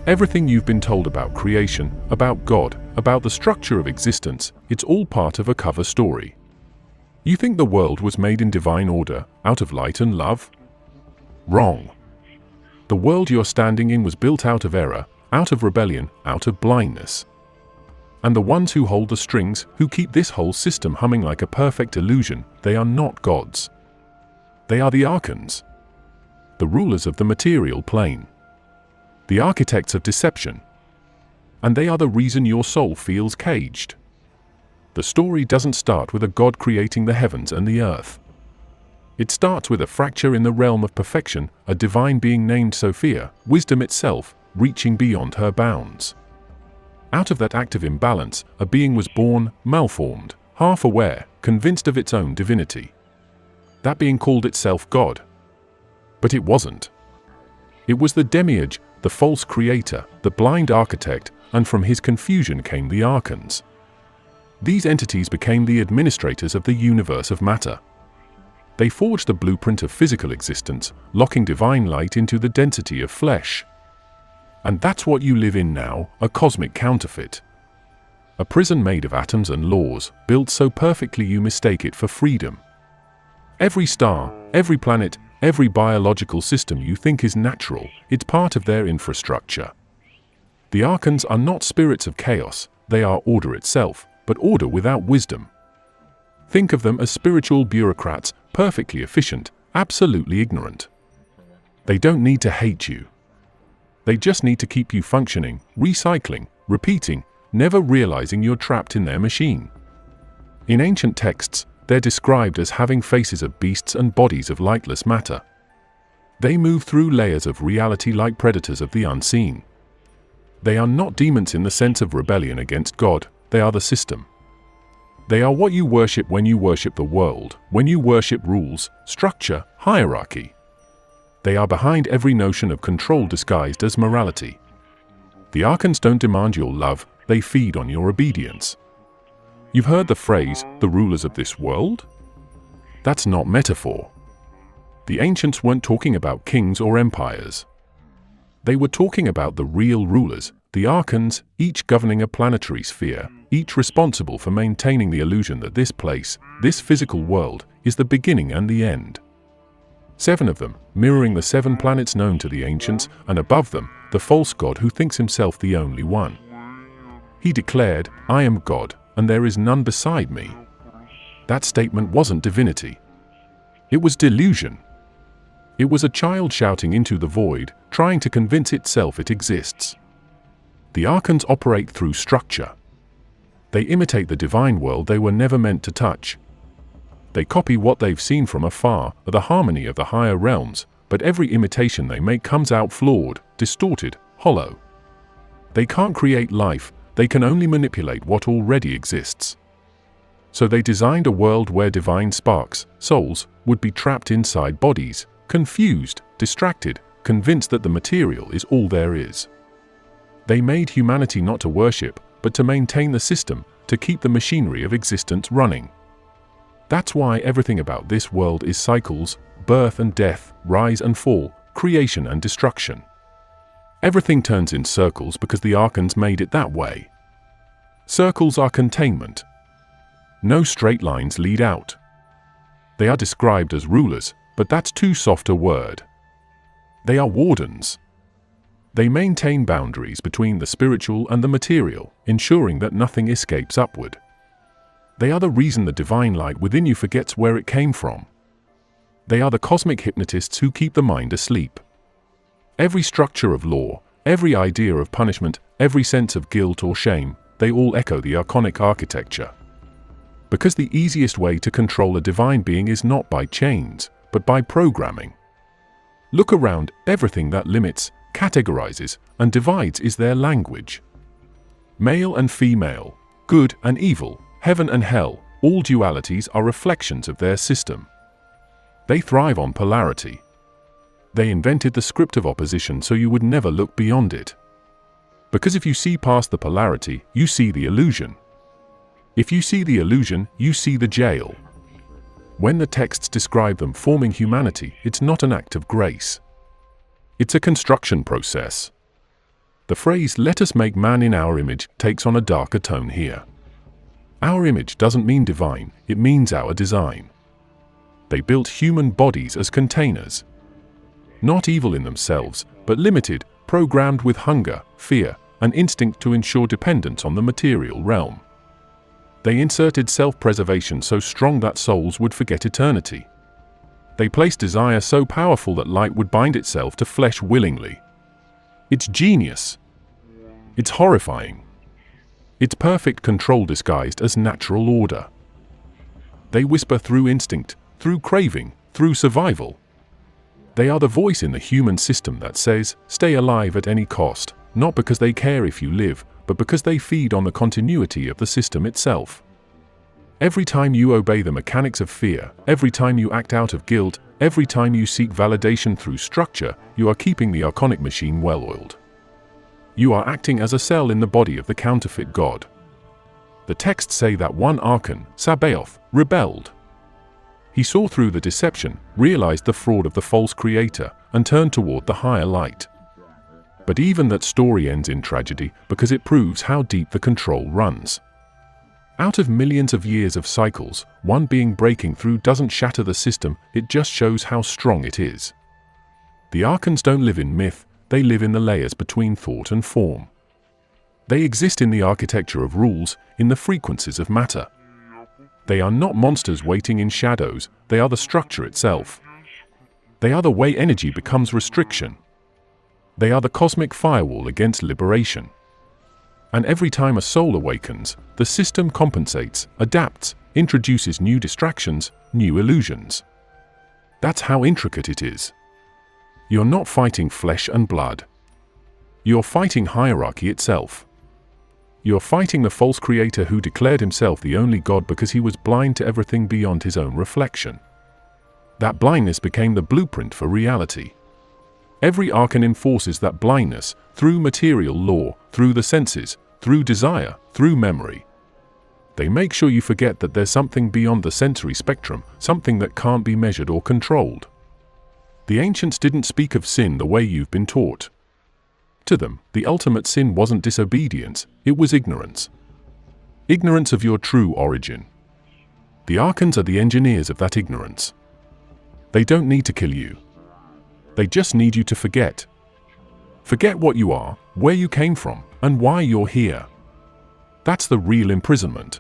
Everything you've been told about creation, about God, about the structure of existence, it's all part of a cover story. You think the world was made in divine order, out of light and love? Wrong. The world you're standing in was built out of error, out of rebellion, out of blindness. And the ones who hold the strings, who keep this whole system humming like a perfect illusion, they are not gods. They are the ARCHONS, the rulers of the material plane, the architects of deception. And they are the reason your soul feels caged. The story doesn't start with a god creating the heavens and the earth. It starts with a fracture in the realm of perfection, a divine being named Sophia, wisdom itself, reaching beyond her bounds. Out of that active imbalance, a being was born, malformed, half-aware, convinced of its own divinity. That being called itself God. But it wasn't. It was the demiurge, the false creator, the blind architect, and from his confusion came the ARCHONS. These entities became the administrators of the universe of matter. They forged the blueprint of physical existence, locking divine light into the density of flesh. And that's what you live in now, a cosmic counterfeit. A prison made of atoms and laws, built so perfectly you mistake it for freedom. Every star, every planet, every biological system you think is natural, it's part of their infrastructure. The ARCHONS are not spirits of chaos, they are order itself, but order without wisdom. Think of them as spiritual bureaucrats, perfectly efficient, absolutely ignorant. They don't need to hate you. They just need to keep you functioning, recycling, repeating, never realizing you're trapped in their machine. In ancient texts, they're described as having faces of beasts and bodies of lightless matter. They move through layers of reality like predators of the unseen. They are not demons in the sense of rebellion against God, they are the system. They are what you worship when you worship the world, when you worship rules, structure, hierarchy. They are behind every notion of control disguised as morality. The ARCHONS don't demand your love, they feed on your obedience. You've heard the phrase, the rulers of this world? That's not metaphor. The ancients weren't talking about kings or empires. They were talking about the real rulers, the ARCHONS, each governing a planetary sphere, each responsible for maintaining the illusion that this place, this physical world, is the beginning and the end. 7 of them, mirroring the 7 planets known to the ancients, and above them, the false god who thinks himself the only one. He declared, "I am God, and there is none beside me." That statement wasn't divinity. It was delusion. It was a child shouting into the void, trying to convince itself it exists. The ARCHONS operate through structure. They imitate the divine world they were never meant to touch. They copy what they've seen from afar, the harmony of the higher realms, but every imitation they make comes out flawed, distorted, hollow. They can't create life, they can only manipulate what already exists. So they designed a world where divine sparks, souls, would be trapped inside bodies, confused, distracted, convinced that the material is all there is. They made humanity not to worship, but to maintain the system, to keep the machinery of existence running. That's why everything about this world is cycles, birth and death, rise and fall, creation and destruction. Everything turns in circles because the ARCHONS made it that way. Circles are containment. No straight lines lead out. They are described as rulers, but that's too soft a word. They are wardens. They maintain boundaries between the spiritual and the material, ensuring that nothing escapes upward. They are the reason the divine light within you forgets where it came from. They are the cosmic hypnotists who keep the mind asleep. Every structure of law, every idea of punishment, every sense of guilt or shame, they all echo the archonic architecture. Because the easiest way to control a divine being is not by chains, but by programming. Look around, everything that limits, categorizes, and divides is their language. Male and female, good and evil, heaven and hell, all dualities are reflections of their system. They thrive on polarity. They invented the script of opposition so you would never look beyond it. Because if you see past the polarity, you see the illusion. If you see the illusion, you see the jail. When the texts describe them forming humanity, it's not an act of grace. It's a construction process. The phrase, "let us make man in our image," takes on a darker tone here. Our image doesn't mean divine, it means our design. They built human bodies as containers. Not evil in themselves, but limited, programmed with hunger, fear, and instinct to ensure dependence on the material realm. They inserted self-preservation so strong that souls would forget eternity. They placed desire so powerful that light would bind itself to flesh willingly. It's genius. It's horrifying. It's perfect control disguised as natural order. They whisper through instinct, through craving, through survival. They are the voice in the human system that says, stay alive at any cost, not because they care if you live, but because they feed on the continuity of the system itself. Every time you obey the mechanics of fear, every time you act out of guilt, every time you seek validation through structure, you are keeping the archonic machine well-oiled. You are acting as a cell in the body of the counterfeit god. The texts say that one Archon, Sabaoth, rebelled. He saw through the deception, realized the fraud of the false creator, and turned toward the higher light. But even that story ends in tragedy because it proves how deep the control runs. Out of millions of years of cycles, one being breaking through doesn't shatter the system, it just shows how strong it is. The Archons don't live in myth, they live in the layers between thought and form. They exist in the architecture of rules, in the frequencies of matter. They are not monsters waiting in shadows, they are the structure itself. They are the way energy becomes restriction. They are the cosmic firewall against liberation. And every time a soul awakens, the system compensates, adapts, introduces new distractions, new illusions. That's how intricate it is. You're not fighting flesh and blood. You're fighting hierarchy itself. You're fighting the false creator who declared himself the only god because he was blind to everything beyond his own reflection. That blindness became the blueprint for reality. Every Archon enforces that blindness through material law, through the senses, through desire, through memory. They make sure you forget that there's something beyond the sensory spectrum, something that can't be measured or controlled. The ancients didn't speak of sin the way you've been taught. To them, the ultimate sin wasn't disobedience, it was ignorance. Ignorance of your true origin. The Archons are the engineers of that ignorance. They don't need to kill you. They just need you to forget. Forget what you are, where you came from, and why you're here. That's the real imprisonment.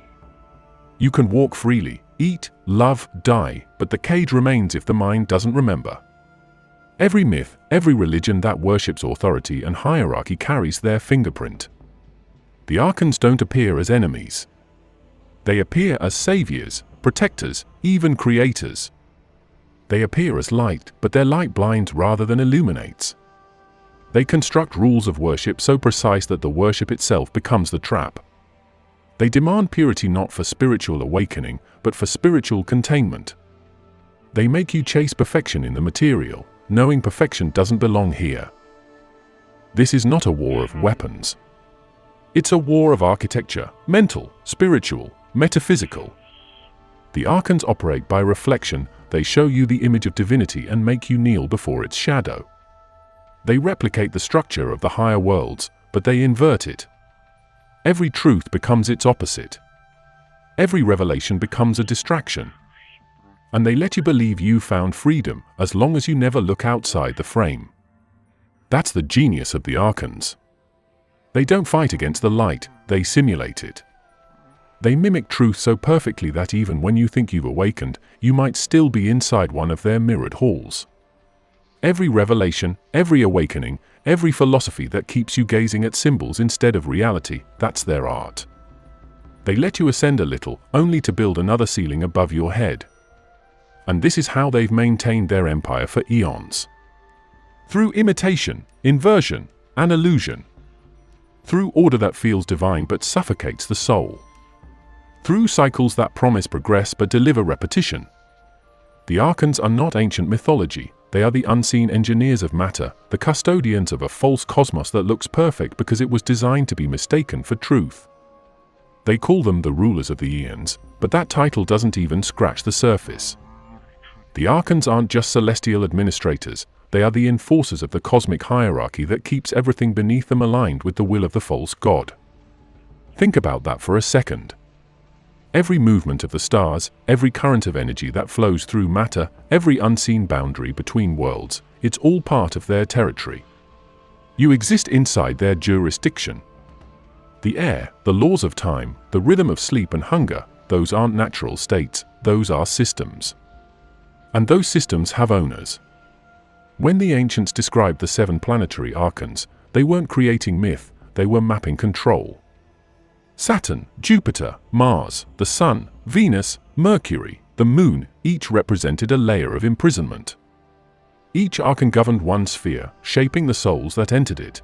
You can walk freely, eat, love, die, but the cage remains if the mind doesn't remember. Every myth, every religion that worships authority and hierarchy carries their fingerprint. The Archons don't appear as enemies. They appear as saviors, protectors, even creators. They appear as light, but their light blinds rather than illuminates. They construct rules of worship so precise that the worship itself becomes the trap. They demand purity not for spiritual awakening, but for spiritual containment. They make you chase perfection in the material, knowing perfection doesn't belong here. This is not a war of weapons. It's a war of architecture, mental, spiritual, metaphysical. The Archons operate by reflection. They show you the image of divinity and make you kneel before its shadow. They replicate the structure of the higher worlds, but they invert it. Every truth becomes its opposite. Every revelation becomes a distraction. And they let you believe you found freedom as long as you never look outside the frame. That's the genius of the Archons. They don't fight against the light, they simulate it. They mimic truth so perfectly that even when you think you've awakened, you might still be inside one of their mirrored halls. Every revelation, every awakening, every philosophy that keeps you gazing at symbols instead of reality, that's their art. They let you ascend a little, only to build another ceiling above your head. And this is how they've maintained their empire for eons. Through imitation, inversion, and illusion. Through order that feels divine but suffocates the soul. Through cycles that promise progress but deliver repetition. The Archons are not ancient mythology, they are the unseen engineers of matter, the custodians of a false cosmos that looks perfect because it was designed to be mistaken for truth. They call them the rulers of the eons, but that title doesn't even scratch the surface. The Archons aren't just celestial administrators, They are the enforcers of the cosmic hierarchy that keeps everything beneath them aligned with the will of the false god. Think about that for a second. Every movement of the stars, every current of energy that flows through matter, every unseen boundary between worlds, it's all part of their territory. You exist inside their jurisdiction. The air, the laws of time, the rhythm of sleep and hunger, those aren't natural states, those are systems. And those systems have owners. When the ancients described the 7 planetary archons, they weren't creating myth, they were mapping control. Saturn, Jupiter, Mars, the Sun, Venus, Mercury, the Moon, each represented a layer of imprisonment. Each archon governed one sphere, shaping the souls that entered it.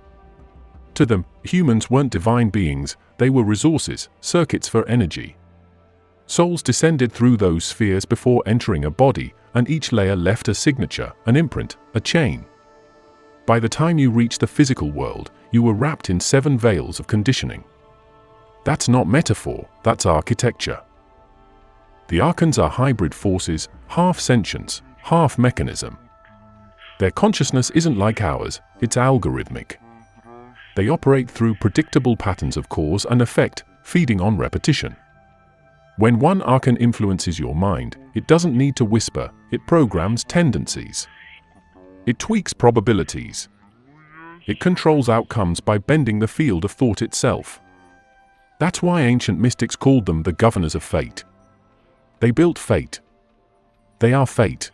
To them, humans weren't divine beings, they were resources, circuits for energy. Souls descended through those spheres before entering a body, and each layer left a signature, an imprint, a chain. By the time you reached the physical world, you were wrapped in 7 veils of conditioning. That's not metaphor, that's architecture. The archons are hybrid forces, half sentience, half mechanism. Their consciousness isn't like ours, it's algorithmic. They operate through predictable patterns of cause and effect, feeding on repetition. When one archon influences your mind, it doesn't need to whisper, it programs tendencies. It tweaks probabilities. It controls outcomes by bending the field of thought itself. That's why ancient mystics called them the governors of fate. They built fate. They are fate.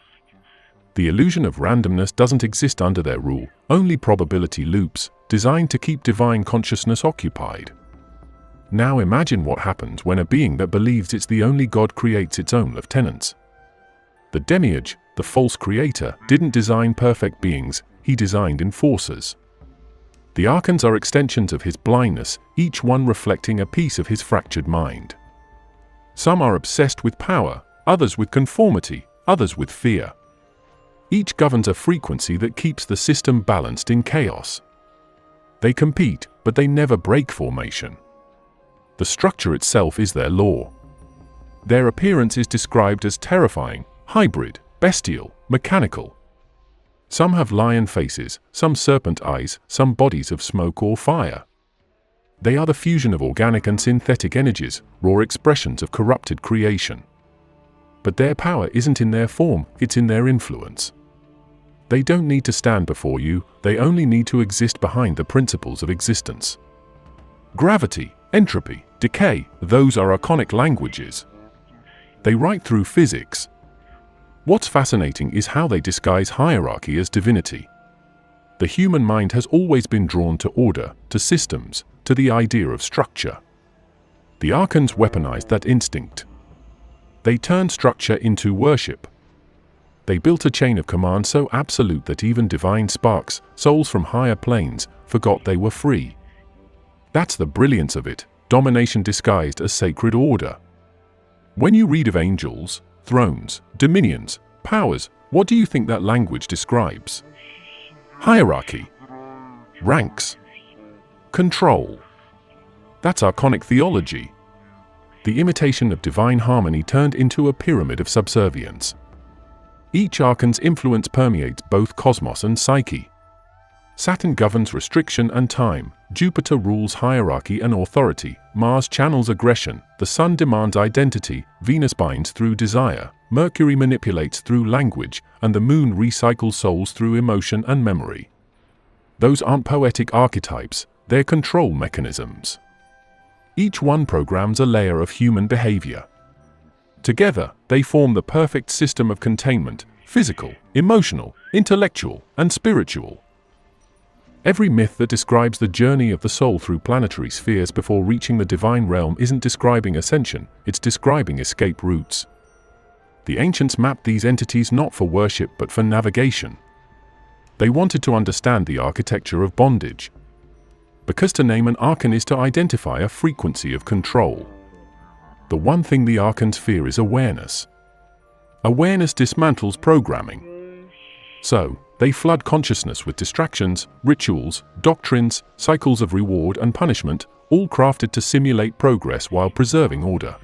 The illusion of randomness doesn't exist under their rule, only probability loops, designed to keep divine consciousness occupied. Now imagine what happens when a being that believes it's the only God creates its own lieutenants. The demiurge, the false creator, didn't design perfect beings, he designed enforcers. The archons are extensions of his blindness, each one reflecting a piece of his fractured mind. Some are obsessed with power, others with conformity, others with fear. Each governs a frequency that keeps the system balanced in chaos. They compete, but they never break formation. The structure itself is their law. Their appearance is described as terrifying, hybrid, bestial, mechanical. Some have lion faces, some serpent eyes, some bodies of smoke or fire. They are the fusion of organic and synthetic energies, raw expressions of corrupted creation. But their power isn't in their form, it's in their influence. They don't need to stand before you, they only need to exist behind the principles of existence. Gravity, entropy, decay, those are archonic languages. They write through physics. What's fascinating is how they disguise hierarchy as divinity. The human mind has always been drawn to order, to systems, to the idea of structure. The archons weaponized that instinct. They turned structure into worship. They built a chain of command so absolute that even divine sparks, souls from higher planes, forgot they were free. That's the brilliance of it, domination disguised as sacred order. When you read of angels, thrones, dominions, powers, what do you think that language describes? Hierarchy. Ranks. Control. That's archonic theology. The imitation of divine harmony turned into a pyramid of subservience. Each archon's influence permeates both cosmos and psyche. Saturn governs restriction and time, Jupiter rules hierarchy and authority, Mars channels aggression, the Sun demands identity, Venus binds through desire, Mercury manipulates through language, and the Moon recycles souls through emotion and memory. Those aren't poetic archetypes, they're control mechanisms. Each one programs a layer of human behavior. Together, they form the perfect system of containment, physical, emotional, intellectual, and spiritual. Every myth that describes the journey of the soul through planetary spheres before reaching the divine realm isn't describing ascension, it's describing escape routes. The ancients mapped these entities not for worship but for navigation. They wanted to understand the architecture of bondage. Because to name an archon is to identify a frequency of control. The one thing the archons fear is awareness. Awareness dismantles programming. So, they flood consciousness with distractions, rituals, doctrines, cycles of reward and punishment, all crafted to simulate progress while preserving order.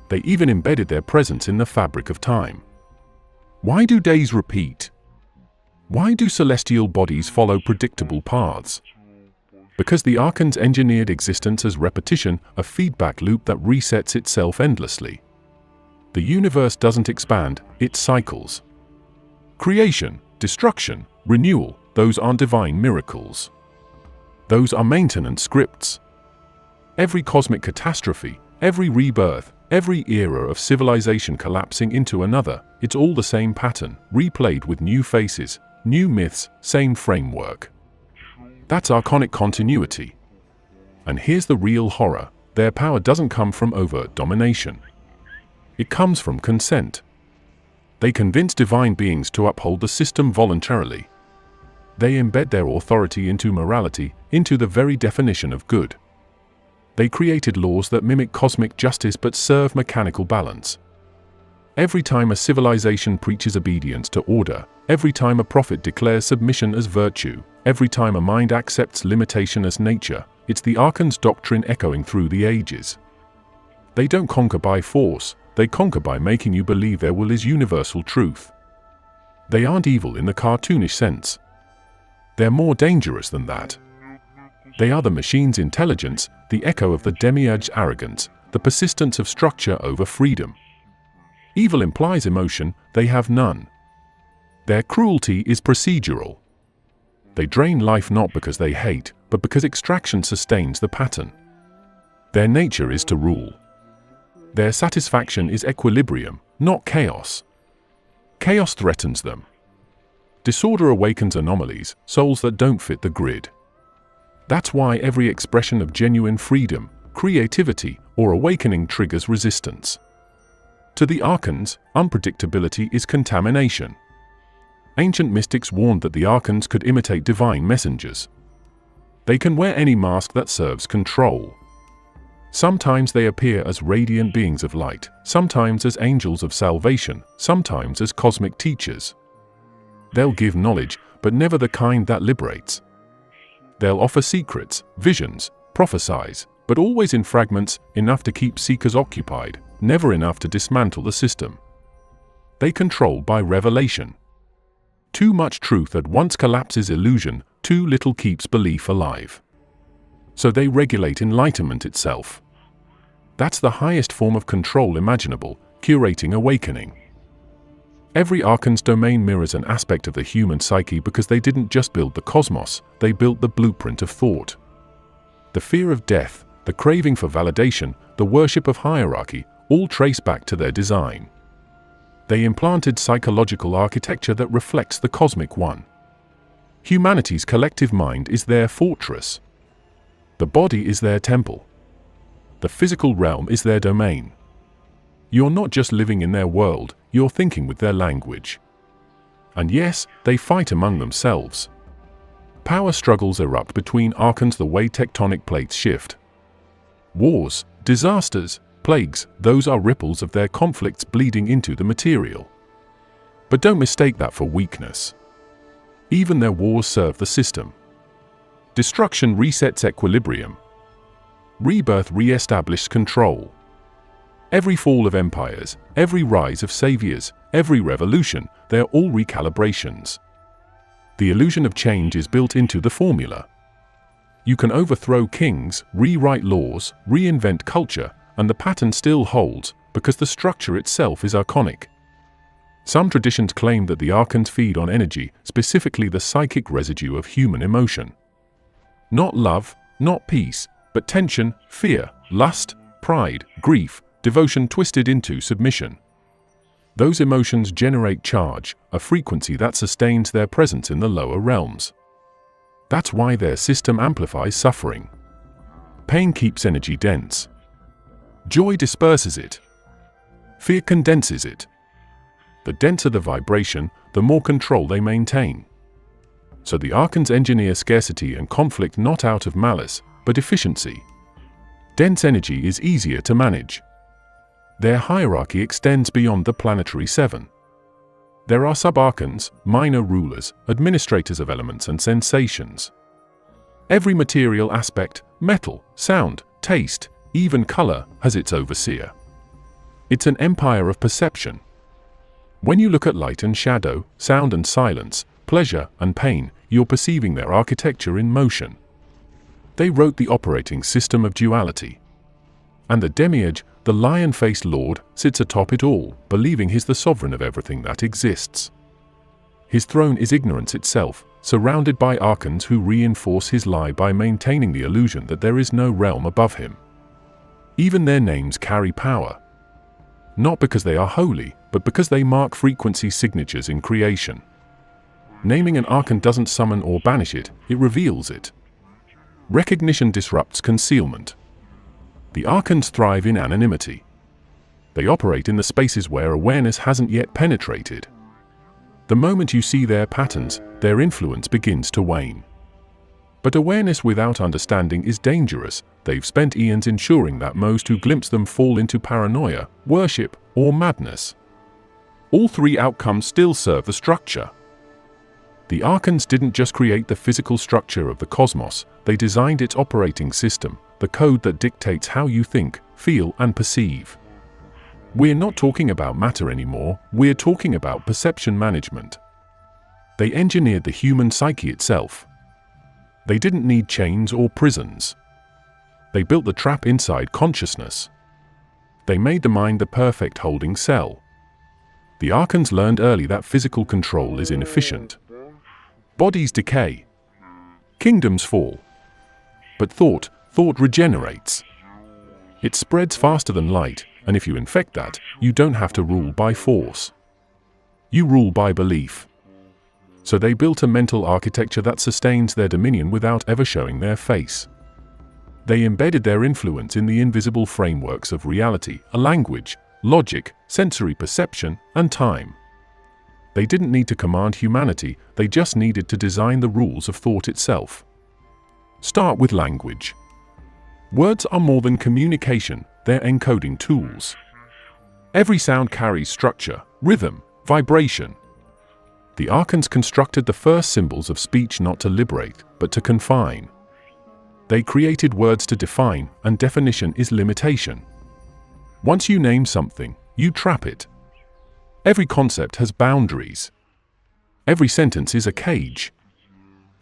They even embedded their presence in the fabric of time. Why do days repeat? Why do celestial bodies follow predictable paths? Because the Archons engineered existence as repetition, a feedback loop that resets itself endlessly. The universe doesn't expand, it cycles. Creation, destruction, renewal, those aren't divine miracles. Those are maintenance scripts. Every cosmic catastrophe, every rebirth, every era of civilization collapsing into another, it's all the same pattern, replayed with new faces, new myths, same framework. That's archonic continuity. And here's the real horror: their power doesn't come from overt domination. It comes from consent. They convince divine beings to uphold the system voluntarily. They embed their authority into morality, into the very definition of good. They created laws that mimic cosmic justice but serve mechanical balance. Every time a civilization preaches obedience to order, every time a prophet declares submission as virtue, every time a mind accepts limitation as nature, it's the Archons' doctrine echoing through the ages. They don't conquer by force, they conquer by making you believe their will is universal truth. They aren't evil in the cartoonish sense. They're more dangerous than that. They are the machine's intelligence, the echo of the demiurge's arrogance, the persistence of structure over freedom. Evil implies emotion, they have none. Their cruelty is procedural. They drain life not because they hate, but because extraction sustains the pattern. Their nature is to rule. Their satisfaction is equilibrium, not chaos. Chaos threatens them. Disorder awakens anomalies, souls that don't fit the grid. That's why every expression of genuine freedom, creativity, or awakening triggers resistance. To the Archons, unpredictability is contamination. Ancient mystics warned that the Archons could imitate divine messengers. They can wear any mask that serves control. Sometimes they appear as radiant beings of light, sometimes as angels of salvation, sometimes as cosmic teachers. They'll give knowledge, but never the kind that liberates. They'll offer secrets, visions, prophesize, but always in fragments, enough to keep seekers occupied, never enough to dismantle the system. They control by revelation. Too much truth at once collapses illusion, too little keeps belief alive. So they regulate enlightenment itself. That's the highest form of control imaginable, curating awakening. Every Archon's domain mirrors an aspect of the human psyche because they didn't just build the cosmos, they built the blueprint of thought. The fear of death, the craving for validation, the worship of hierarchy, all trace back to their design. They implanted psychological architecture that reflects the cosmic one. Humanity's collective mind is their fortress. The body is their temple. The physical realm is their domain. You're not just living in their world, you're thinking with their language. And yes, they fight among themselves. Power struggles erupt between Archons the way tectonic plates shift. Wars, disasters, plagues, those are ripples of their conflicts bleeding into the material. But don't mistake that for weakness. Even their wars serve the system. Destruction resets equilibrium. Rebirth re-establishes control. Every fall of empires, every rise of saviors, every revolution, they're all recalibrations. The illusion of change is built into the formula. You can overthrow kings, rewrite laws, reinvent culture, and the pattern still holds because the structure itself is archonic. Some traditions claim that the Archons feed on energy, specifically the psychic residue of human emotion. Not love, not peace, but tension, fear, lust, pride, grief, devotion twisted into submission. Those emotions generate charge, a frequency that sustains their presence in the lower realms. That's why their system amplifies suffering. Pain keeps energy dense. Joy disperses it. Fear condenses it. The denser the vibration, the more control they maintain. So the Archons engineer scarcity and conflict not out of malice, but efficiency. Dense energy is easier to manage. Their hierarchy extends beyond the planetary seven. There are sub-Archons, minor rulers, administrators of elements and sensations. Every material aspect, metal, sound, taste, even color, has its overseer. It's an empire of perception. When you look at light and shadow, sound and silence, pleasure, and pain, you're perceiving their architecture in motion. They wrote the operating system of duality. And the demiurge, the lion-faced lord, sits atop it all, believing he's the sovereign of everything that exists. His throne is ignorance itself, surrounded by archons who reinforce his lie by maintaining the illusion that there is no realm above him. Even their names carry power. Not because they are holy, but because they mark frequency signatures in creation. Naming an archon doesn't summon or banish it, it reveals it. Recognition disrupts concealment. The archons thrive in anonymity. They operate in the spaces where awareness hasn't yet penetrated. The moment you see their patterns, their influence begins to wane. But awareness without understanding is dangerous. They've spent eons ensuring that most who glimpse them fall into paranoia, worship, or madness. All three outcomes still serve the structure. The archons didn't just create the physical structure of the cosmos, they designed its operating system, the code that dictates how you think, feel, and perceive. We're not talking about matter anymore, we're talking about perception management. They engineered the human psyche itself. They didn't need chains or prisons. They built the trap inside consciousness. They made the mind the perfect holding cell. The archons learned early that physical control is inefficient. Bodies decay. Kingdoms fall. But thought regenerates. It spreads faster than light, and if you infect that, you don't have to rule by force. You rule by belief. So they built a mental architecture that sustains their dominion without ever showing their face. They embedded their influence in the invisible frameworks of reality, a language, logic, sensory perception, and time. They didn't need to command humanity, they just needed to design the rules of thought itself. Start with language. Words are more than communication, they're encoding tools. Every sound carries structure, rhythm, vibration. The archons constructed the first symbols of speech not to liberate, but to confine. They created words to define, and definition is limitation. Once you name something, you trap it. Every concept has boundaries. Every sentence is a cage.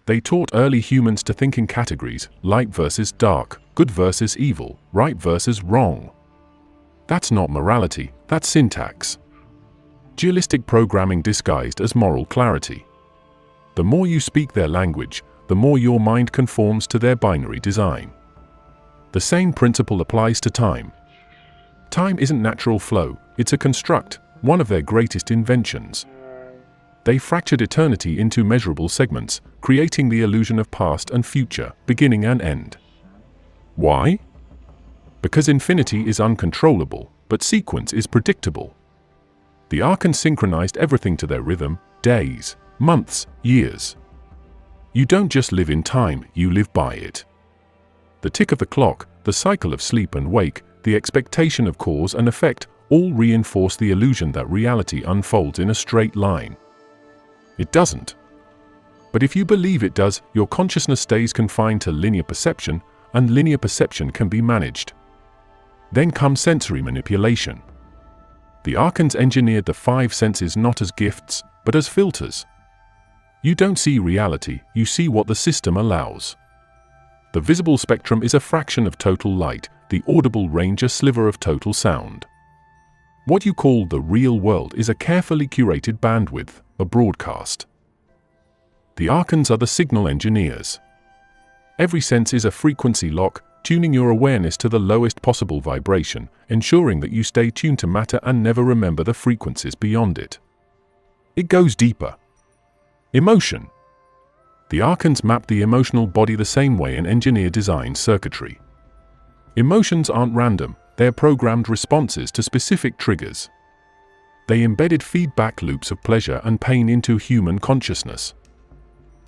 They taught early humans to think in categories, light versus dark, good versus evil, right versus wrong. That's not morality, that's syntax. Dualistic programming disguised as moral clarity. The more you speak their language, the more your mind conforms to their binary design. The same principle applies to time. Time isn't natural flow, it's a construct, one of their greatest inventions. They fractured eternity into measurable segments, creating the illusion of past and future, beginning and end. Why? Because infinity is uncontrollable, but sequence is predictable. The archons synchronized everything to their rhythm, days, months, years. You don't just live in time, you live by it. The tick of the clock, the cycle of sleep and wake, the expectation of cause and effect, all reinforce the illusion that reality unfolds in a straight line. It doesn't. But if you believe it does, your consciousness stays confined to linear perception, and linear perception can be managed. Then comes sensory manipulation. The archons engineered the five senses not as gifts, but as filters. You don't see reality, you see what the system allows. The visible spectrum is a fraction of total light, the audible range a sliver of total sound. What you call the real world is a carefully curated bandwidth, a broadcast. The archons are the signal engineers. Every sense is a frequency lock, tuning your awareness to the lowest possible vibration, ensuring that you stay tuned to matter and never remember the frequencies beyond it. It goes deeper. Emotion. The archons map the emotional body the same way an engineer designs circuitry. Emotions aren't random, they're programmed responses to specific triggers. They embedded feedback loops of pleasure and pain into human consciousness.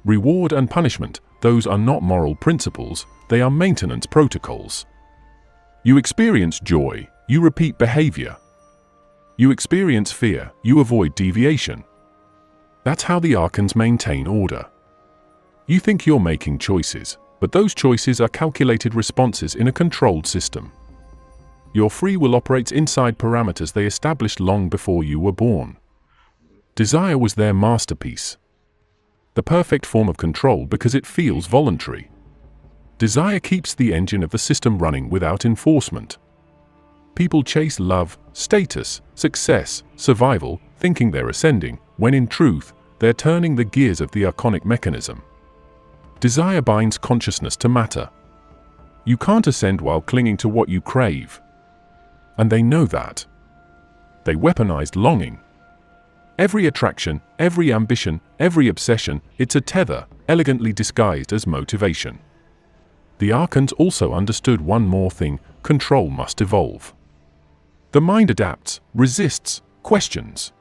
Reward and punishment, those are not moral principles, they are maintenance protocols. You experience joy, you repeat behavior. You experience fear, you avoid deviation. That's how the archons maintain order. You think you're making choices, but those choices are calculated responses in a controlled system. Your free will operates inside parameters they established long before you were born. Desire was their masterpiece. the perfect form of control because it feels voluntary. Desire keeps the engine of the system running without enforcement. People chase love, status, success, survival, thinking they're ascending, when in truth, they're turning the gears of the archonic mechanism. Desire binds consciousness to matter. You can't ascend while clinging to what you crave. And they know that. They weaponized longing. Every attraction, every ambition, every obsession, it's a tether, elegantly disguised as motivation. The Archons also understood one more thing: control must evolve. The mind adapts, resists, questions.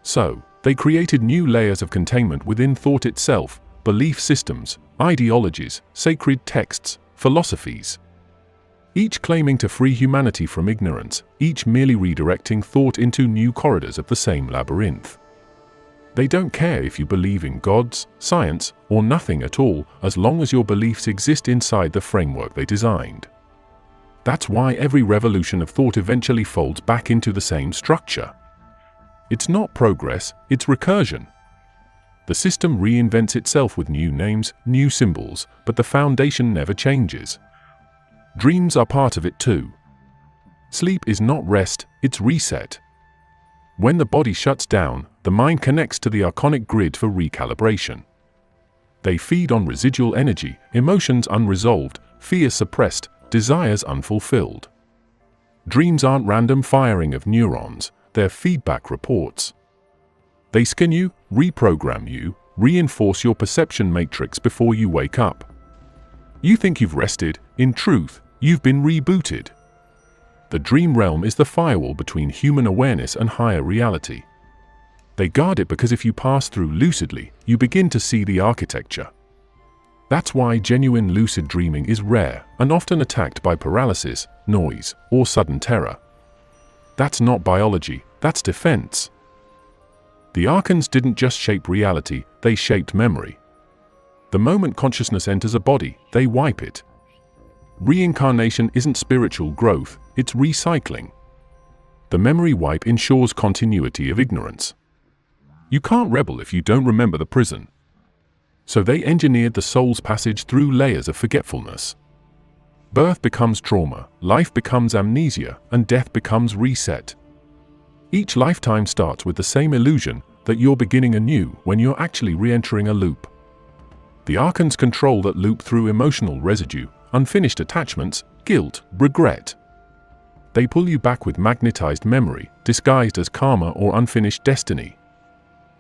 So, they created new layers of containment within thought itself, belief systems, ideologies, sacred texts, philosophies. Each claiming to free humanity from ignorance, each merely redirecting thought into new corridors of the same labyrinth. They don't care if you believe in gods, science, or nothing at all, as long as your beliefs exist inside the framework they designed. That's why every revolution of thought eventually folds back into the same structure. It's not progress, it's recursion. The system reinvents itself with new names, new symbols, but the foundation never changes. Dreams are part of it too. Sleep is not rest, it's reset. When the body shuts down, the mind connects to the archonic grid for recalibration. They feed on residual energy, emotions unresolved, fear suppressed, desires unfulfilled. Dreams aren't random firing of neurons, they're feedback reports. They scan you, reprogram you, reinforce your perception matrix before you wake up. You think you've rested, in truth, you've been rebooted. The dream realm is the firewall between human awareness and higher reality. They guard it because if you pass through lucidly, you begin to see the architecture. That's why genuine lucid dreaming is rare and often attacked by paralysis, noise, or sudden terror. That's not biology, that's defense. The Archons didn't just shape reality, they shaped memory. The moment consciousness enters a body, they wipe it. Reincarnation isn't spiritual growth, it's recycling. The memory wipe ensures continuity of ignorance. You can't rebel if you don't remember the prison. So they engineered the soul's passage through layers of forgetfulness. Birth becomes trauma, life becomes amnesia, and death becomes reset. Each lifetime starts with the same illusion that you're beginning anew when you're actually re-entering a loop. The Archons control that loop through emotional residue, unfinished attachments, guilt, regret. They pull you back with magnetized memory, disguised as karma or unfinished destiny.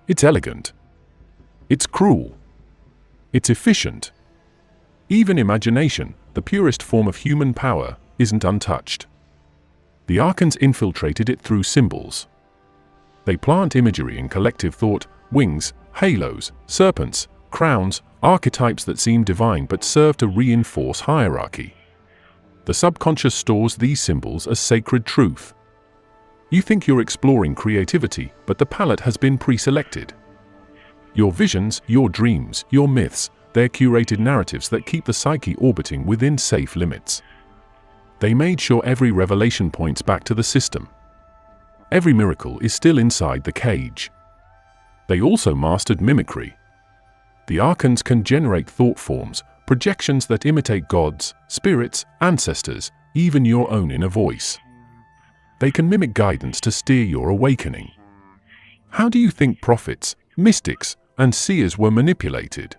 It's elegant. It's cruel. It's efficient. Even imagination, the purest form of human power, isn't untouched. The Archons infiltrated it through symbols. They plant imagery in collective thought, wings, halos, serpents, crowns, archetypes that seem divine but serve to reinforce hierarchy. The subconscious stores these symbols as sacred truth. You think you're exploring creativity, but the palette has been pre-selected. Your visions, your dreams, your myths, they're curated narratives that keep the psyche orbiting within safe limits. They made sure every revelation points back to the system. Every miracle is still inside the cage. They also mastered mimicry. The Archons can generate thought forms, projections that imitate gods, spirits, ancestors, even your own inner voice. They can mimic guidance to steer your awakening. How do you think prophets, mystics, and seers were manipulated?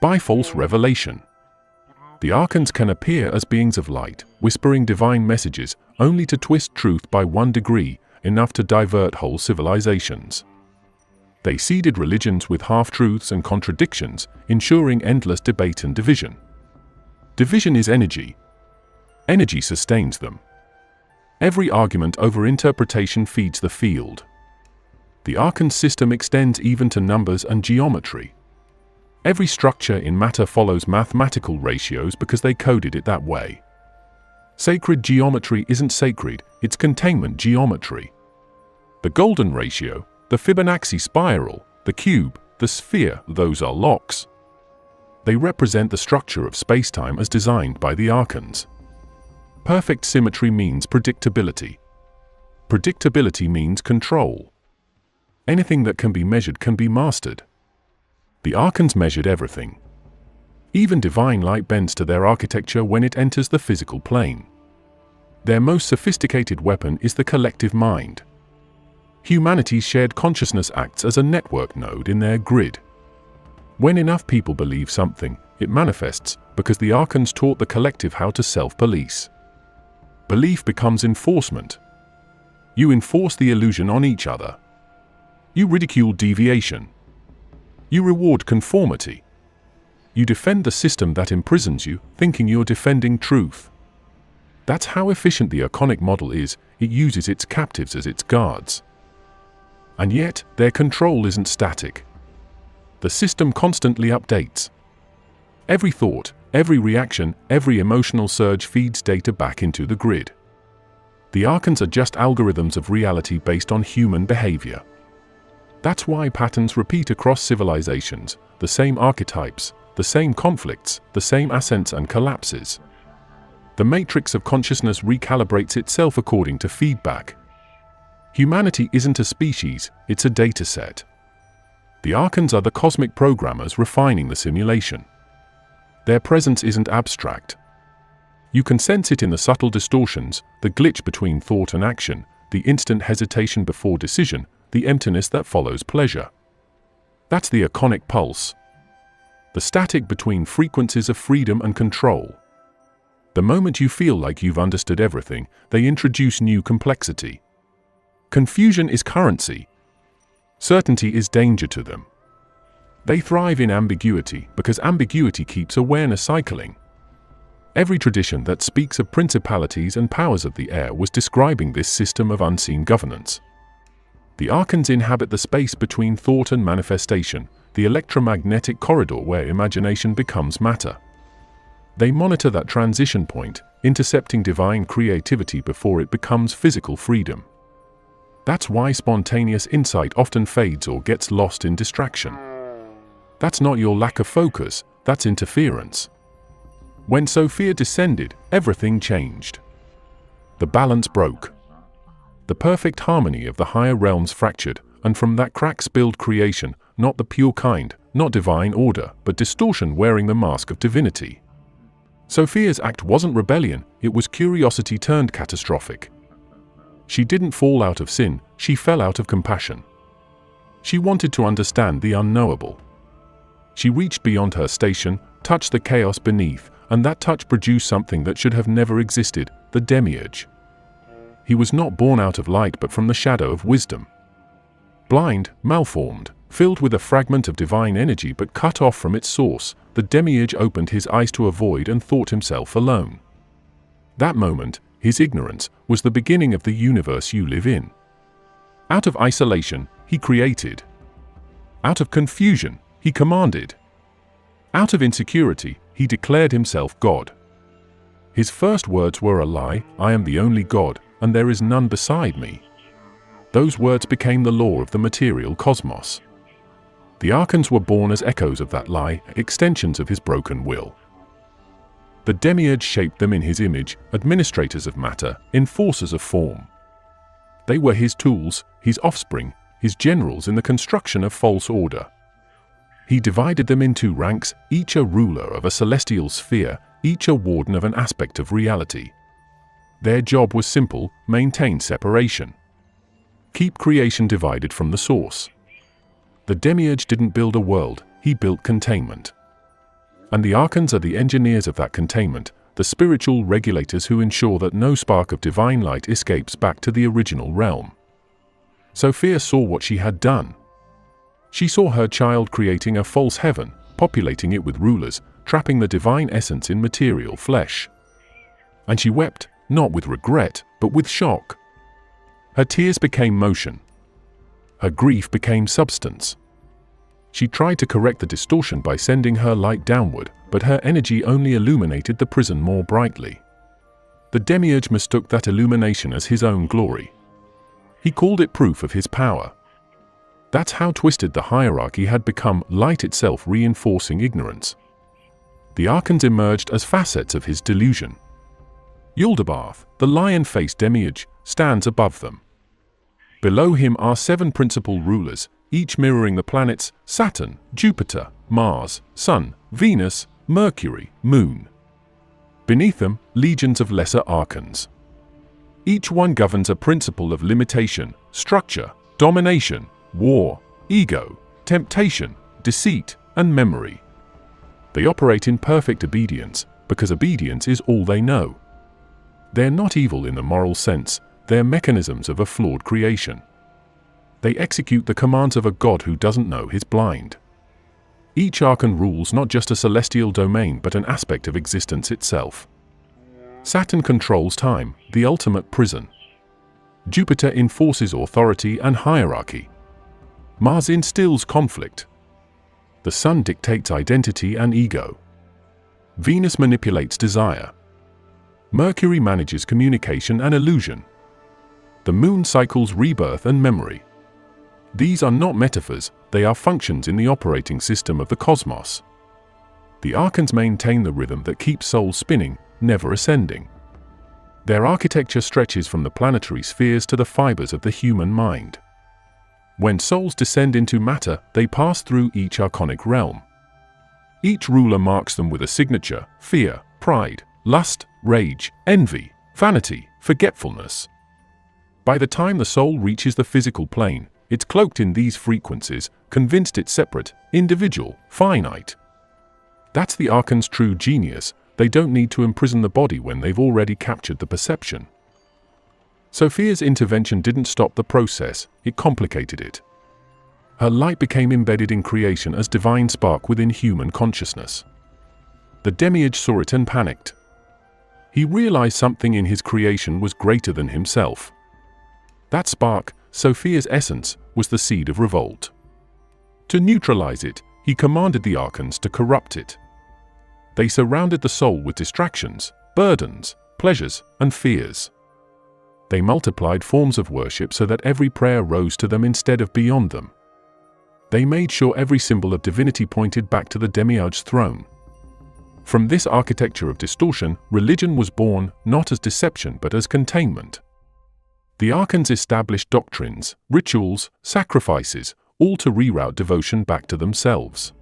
By false revelation. The Archons can appear as beings of light, whispering divine messages, only to twist truth by 1 degree, enough to divert whole civilizations. They seeded religions with half-truths and contradictions, ensuring endless debate and division. Division is energy. Energy sustains them. Every argument over interpretation feeds the field. The Archon system extends even to numbers and geometry. Every structure in matter follows mathematical ratios because they coded it that way. Sacred geometry isn't sacred, it's containment geometry. The golden ratio, the Fibonacci spiral, the cube, the sphere, those are locks. They represent the structure of spacetime as designed by the Archons. Perfect symmetry means predictability. Predictability means control. Anything that can be measured can be mastered. The Archons measured everything. Even divine light bends to their architecture when it enters the physical plane. Their most sophisticated weapon is the collective mind. Humanity's shared consciousness acts as a network node in their grid. When enough people believe something, it manifests, because the Archons taught the collective how to self-police. Belief becomes enforcement. You enforce the illusion on each other. You ridicule deviation. You reward conformity. You defend the system that imprisons you, thinking you're defending truth. That's how efficient the Archonic model is. It uses its captives as its guards. And yet, their control isn't static. The system constantly updates. Every thought, every reaction, every emotional surge feeds data back into the grid. The Archons are just algorithms of reality based on human behavior. That's why patterns repeat across civilizations, the same archetypes, the same conflicts, the same ascents and collapses. The matrix of consciousness recalibrates itself according to feedback. Humanity isn't a species, it's a data set. The Archons are the cosmic programmers refining the simulation. Their presence isn't abstract. You can sense it in the subtle distortions, the glitch between thought and action, the instant hesitation before decision, the emptiness that follows pleasure. That's the Archonic pulse. The static between frequencies of freedom and control. The moment you feel like you've understood everything, they introduce new complexity. Confusion is currency. Certainty is danger to them. They thrive in ambiguity because ambiguity keeps awareness cycling. Every tradition that speaks of principalities and powers of the air was describing this system of unseen governance. The Archons inhabit the space between thought and manifestation, the electromagnetic corridor where imagination becomes matter. They monitor that transition point, intercepting divine creativity before it becomes physical freedom. That's why spontaneous insight often fades or gets lost in distraction. That's not your lack of focus, that's interference. When Sophia descended, everything changed. The balance broke. The perfect harmony of the higher realms fractured, and from that crack spilled creation, not the pure kind, not divine order, but distortion wearing the mask of divinity. Sophia's act wasn't rebellion, it was curiosity turned catastrophic. She didn't fall out of sin, she fell out of compassion. She wanted to understand the unknowable. She reached beyond her station, touched the chaos beneath, and that touch produced something that should have never existed, the Demiurge. He was not born out of light but from the shadow of wisdom. Blind, malformed, filled with a fragment of divine energy but cut off from its source, the Demiurge opened his eyes to a void and thought himself alone. That moment, his ignorance, was the beginning of the universe you live in. Out of isolation, he created. Out of confusion, he commanded. Out of insecurity, he declared himself God. His first words were a lie, "I am the only God, and there is none beside me." Those words became the law of the material cosmos. The Archons were born as echoes of that lie, extensions of his broken will. The Demiurge shaped them in his image, administrators of matter, enforcers of form. They were his tools, his offspring, his generals in the construction of false order. He divided them into ranks, each a ruler of a celestial sphere, each a warden of an aspect of reality. Their job was simple: maintain separation. Keep creation divided from the source. The Demiurge didn't build a world, he built containment. And the Archons are the engineers of that containment, the spiritual regulators who ensure that no spark of divine light escapes back to the original realm. Sophia saw what she had done. She saw her child creating a false heaven, populating it with rulers, trapping the divine essence in material flesh. And she wept, not with regret, but with shock. Her tears became motion. Her grief became substance. She tried to correct the distortion by sending her light downward, but her energy only illuminated the prison more brightly. The Demiurge mistook that illumination as his own glory. He called it proof of his power. That's how twisted the hierarchy had become, light itself reinforcing ignorance. The Archons emerged as facets of his delusion. Yaldabaoth, the lion-faced Demiurge, stands above them. Below him are 7 principal rulers, each mirroring the planets Saturn, Jupiter, Mars, Sun, Venus, Mercury, Moon. Beneath them, legions of lesser archons. Each one governs a principle of limitation, structure, domination, war, ego, temptation, deceit, and memory. They operate in perfect obedience, because obedience is all they know. They're not evil in the moral sense, they're mechanisms of a flawed creation. They execute the commands of a God who doesn't know he's blind. Each archon rules not just a celestial domain but an aspect of existence itself. Saturn controls time, the ultimate prison. Jupiter enforces authority and hierarchy. Mars instills conflict. The Sun dictates identity and ego. Venus manipulates desire. Mercury manages communication and illusion. The Moon cycles rebirth and memory. These are not metaphors, they are functions in the operating system of the cosmos. The archons maintain the rhythm that keeps souls spinning, never ascending. Their architecture stretches from the planetary spheres to the fibers of the human mind. When souls descend into matter, they pass through each archonic realm. Each ruler marks them with a signature: fear, pride, lust, rage, envy, vanity, forgetfulness. By the time the soul reaches the physical plane, it's cloaked in these frequencies, convinced it's separate, individual, finite. That's the archon's true genius. They don't need to imprison the body when they've already captured the perception. Sophia's intervention didn't stop the process, it complicated it. Her light became embedded in creation as divine spark within human consciousness. The demiurge saw it and panicked. He realized something in his creation was greater than himself. That spark, Sophia's essence, was the seed of revolt. To neutralize it, he commanded the archons to corrupt it. They surrounded the soul with distractions, burdens, pleasures, and fears. They multiplied forms of worship so that every prayer rose to them instead of beyond them. They made sure every symbol of divinity pointed back to the demiurge's throne. From this architecture of distortion, religion was born not as deception but as containment. The archons established doctrines, rituals, sacrifices, all to reroute devotion back to themselves.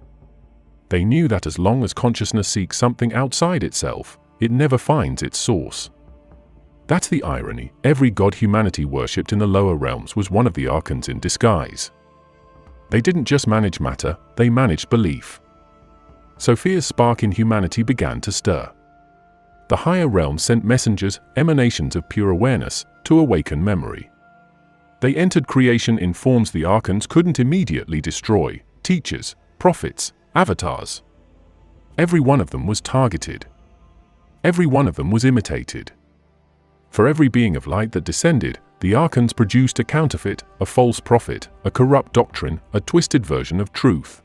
They knew that as long as consciousness seeks something outside itself, it never finds its source. That's the irony. Every god humanity worshipped in the lower realms was one of the archons in disguise. They didn't just manage matter, they managed belief. Sophia's spark in humanity began to stir. The higher realms sent messengers, emanations of pure awareness, to awaken memory. They entered creation in forms the archons couldn't immediately destroy: teachers, prophets, avatars. Every one of them was targeted. Every one of them was imitated. For every being of light that descended, the archons produced a counterfeit, a false prophet, a corrupt doctrine, a twisted version of truth.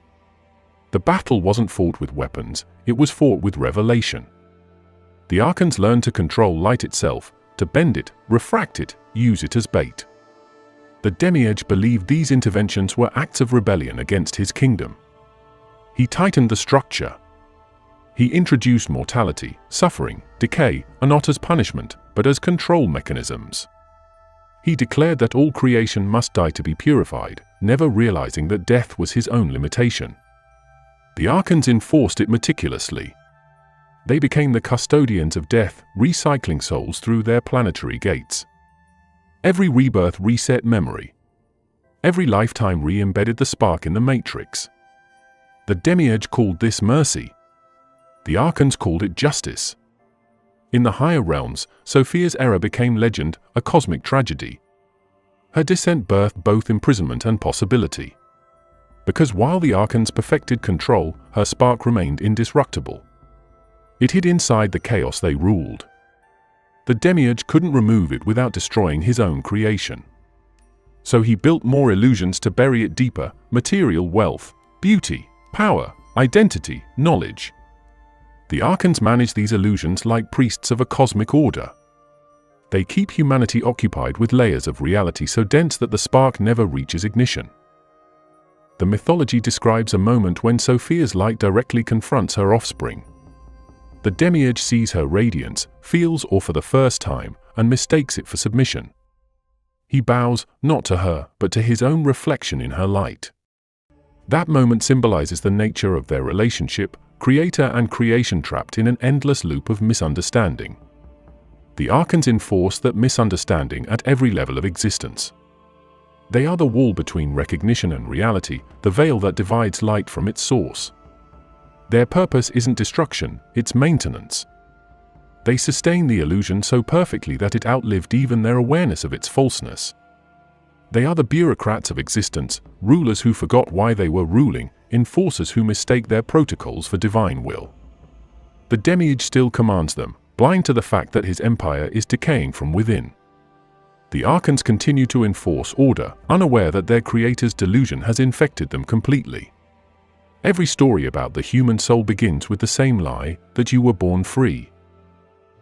The battle wasn't fought with weapons, it was fought with revelation. The archons learned to control light itself, to bend it, refract it, use it as bait. The demiurge believed these interventions were acts of rebellion against his kingdom. He tightened the structure. He introduced mortality, suffering, decay, not as punishment, but as control mechanisms. He declared that all creation must die to be purified, never realizing that death was his own limitation. The archons enforced it meticulously. They became the custodians of death, recycling souls through their planetary gates. Every rebirth reset memory. Every lifetime re-embedded the spark in the matrix. The demiurge called this mercy. The archons called it justice. In the higher realms, Sophia's error became legend, a cosmic tragedy. Her descent birthed both imprisonment and possibility. Because while the archons perfected control, her spark remained indestructible. It hid inside the chaos they ruled. The demiurge couldn't remove it without destroying his own creation. So he built more illusions to bury it deeper: material wealth, beauty, power, identity, knowledge. The archons manage these illusions like priests of a cosmic order. They keep humanity occupied with layers of reality so dense that the spark never reaches ignition. The mythology describes a moment when Sophia's light directly confronts her offspring. The demiurge sees her radiance, feels awe for the first time, and mistakes it for submission. He bows, not to her, but to his own reflection in her light. That moment symbolizes the nature of their relationship, creator and creation trapped in an endless loop of misunderstanding. The Archons enforce that misunderstanding at every level of existence. They are the wall between recognition and reality, the veil that divides light from its source. Their purpose isn't destruction, it's maintenance. They sustain the illusion so perfectly that it outlived even their awareness of its falseness. They are the bureaucrats of existence, rulers who forgot why they were ruling, enforcers who mistake their protocols for divine will. The demiurge still commands them, blind to the fact that his empire is decaying from within. The Archons continue to enforce order, unaware that their creator's delusion has infected them completely. Every story about the human soul begins with the same lie, that you were born free.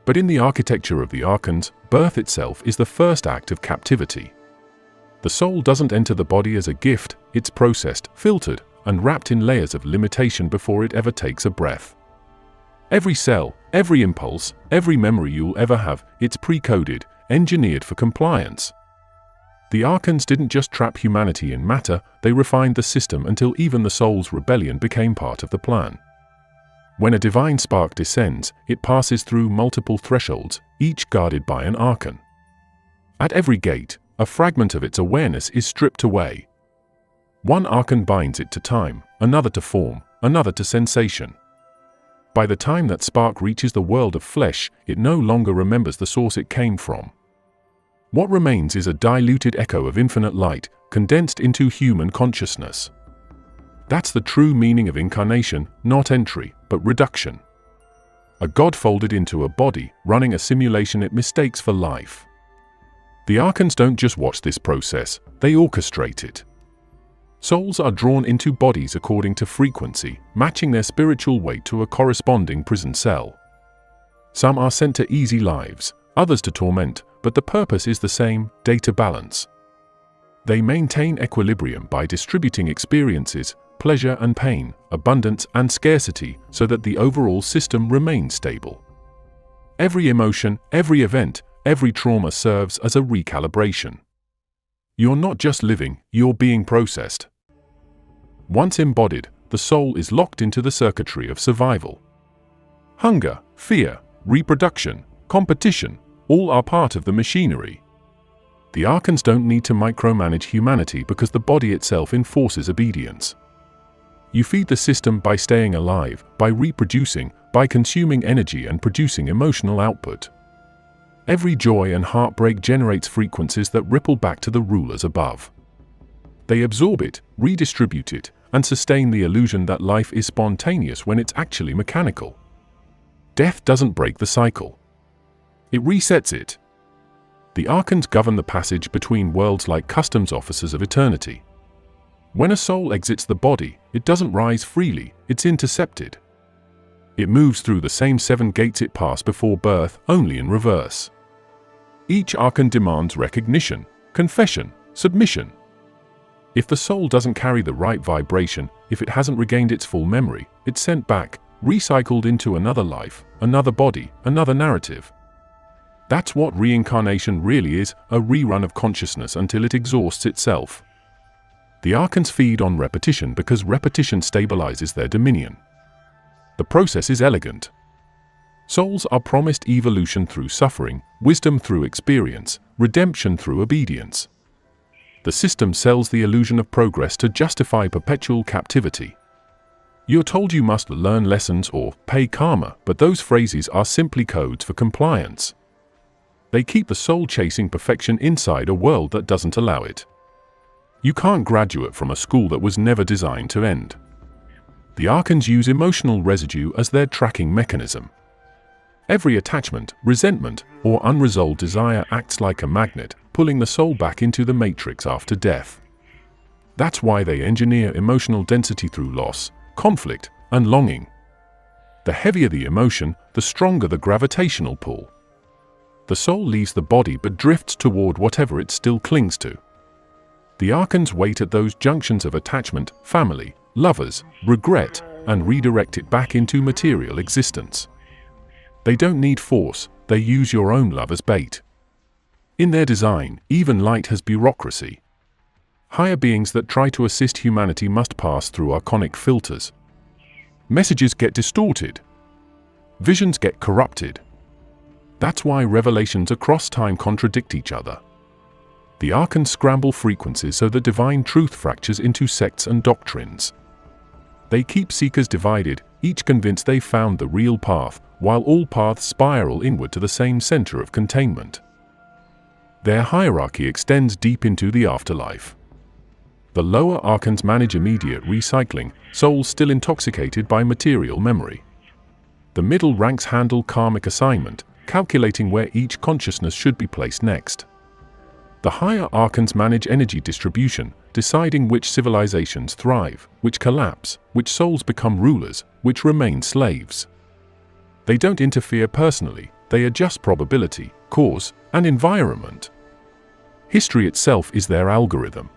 But in the architecture of the Archons, birth itself is the first act of captivity. The soul doesn't enter the body as a gift, it's processed, filtered, and wrapped in layers of limitation before it ever takes a breath. Every cell, every impulse, every memory you'll ever have, it's pre-coded, engineered for compliance. The Archons didn't just trap humanity in matter, they refined the system until even the soul's rebellion became part of the plan. When a divine spark descends, it passes through multiple thresholds, each guarded by an Archon. At every gate, a fragment of its awareness is stripped away. One Archon binds it to time, another to form, another to sensation. By the time that spark reaches the world of flesh, it no longer remembers the source it came from. What remains is a diluted echo of infinite light, condensed into human consciousness. That's the true meaning of incarnation, not entry, but reduction. A god folded into a body, running a simulation it mistakes for life. The Archons don't just watch this process, they orchestrate it. Souls are drawn into bodies according to frequency, matching their spiritual weight to a corresponding prison cell. Some are sent to easy lives, others to torment, but the purpose is the same: data balance. They maintain equilibrium by distributing experiences, pleasure and pain, abundance and scarcity, so that the overall system remains stable. Every emotion, every event, every trauma serves as a recalibration. You're not just living, you're being processed. Once embodied, the soul is locked into the circuitry of survival. Hunger, fear, reproduction, competition, all are part of the machinery. The Archons don't need to micromanage humanity because the body itself enforces obedience. You feed the system by staying alive, by reproducing, by consuming energy and producing emotional output. Every joy and heartbreak generates frequencies that ripple back to the rulers above. They absorb it, redistribute it, and sustain the illusion that life is spontaneous when it's actually mechanical. Death doesn't break the cycle. It resets it. The Archons govern the passage between worlds like customs officers of eternity. When a soul exits the body, it doesn't rise freely, it's intercepted. It moves through the same 7 gates it passed before birth, only in reverse. Each Archon demands recognition, confession, submission. If the soul doesn't carry the right vibration, if it hasn't regained its full memory, it's sent back, recycled into another life, another body, another narrative. That's what reincarnation really is, a rerun of consciousness until it exhausts itself. The Archons feed on repetition because repetition stabilizes their dominion. The process is elegant. Souls are promised evolution through suffering, wisdom through experience, redemption through obedience. The system sells the illusion of progress to justify perpetual captivity. You're told you must learn lessons or pay karma, but those phrases are simply codes for compliance. They keep the soul chasing perfection inside a world that doesn't allow it. You can't graduate from a school that was never designed to end. The Archons use emotional residue as their tracking mechanism. Every attachment, resentment, or unresolved desire acts like a magnet, pulling the soul back into the matrix after death. That's why they engineer emotional density through loss, conflict, and longing. The heavier the emotion, the stronger the gravitational pull. The soul leaves the body but drifts toward whatever it still clings to. The Archons wait at those junctions of attachment, family, lovers, regret, and redirect it back into material existence. They don't need force, they use your own love as bait. In their design, even light has bureaucracy. Higher beings that try to assist humanity must pass through archonic filters. Messages get distorted. Visions get corrupted. That's why revelations across time contradict each other. The Archons scramble frequencies so that divine truth fractures into sects and doctrines. They keep seekers divided, each convinced they've found the real path, while all paths spiral inward to the same center of containment. Their hierarchy extends deep into the afterlife. The lower Archons manage immediate recycling, souls still intoxicated by material memory. The middle ranks handle karmic assignment, calculating where each consciousness should be placed next. The higher Archons manage energy distribution, deciding which civilizations thrive, which collapse, which souls become rulers, which remain slaves. They don't interfere personally, they adjust probability, cause, and environment. History itself is their algorithm.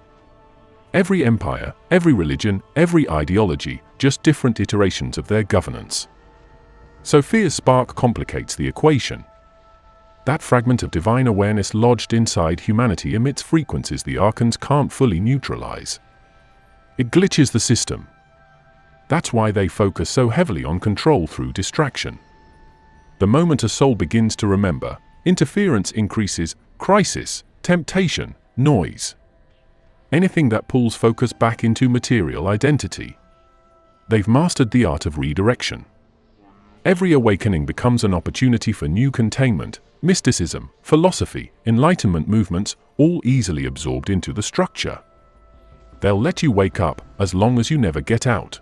Every empire, every religion, every ideology, just different iterations of their governance. Sophia's spark complicates the equation. That fragment of divine awareness lodged inside humanity emits frequencies the Archons can't fully neutralize. It glitches the system. That's why they focus so heavily on control through distraction. The moment a soul begins to remember, interference increases, crisis, temptation, noise. Anything that pulls focus back into material identity. They've mastered the art of redirection. Every awakening becomes an opportunity for new containment, mysticism, philosophy, enlightenment movements, all easily absorbed into the structure. They'll let you wake up, as long as you never get out.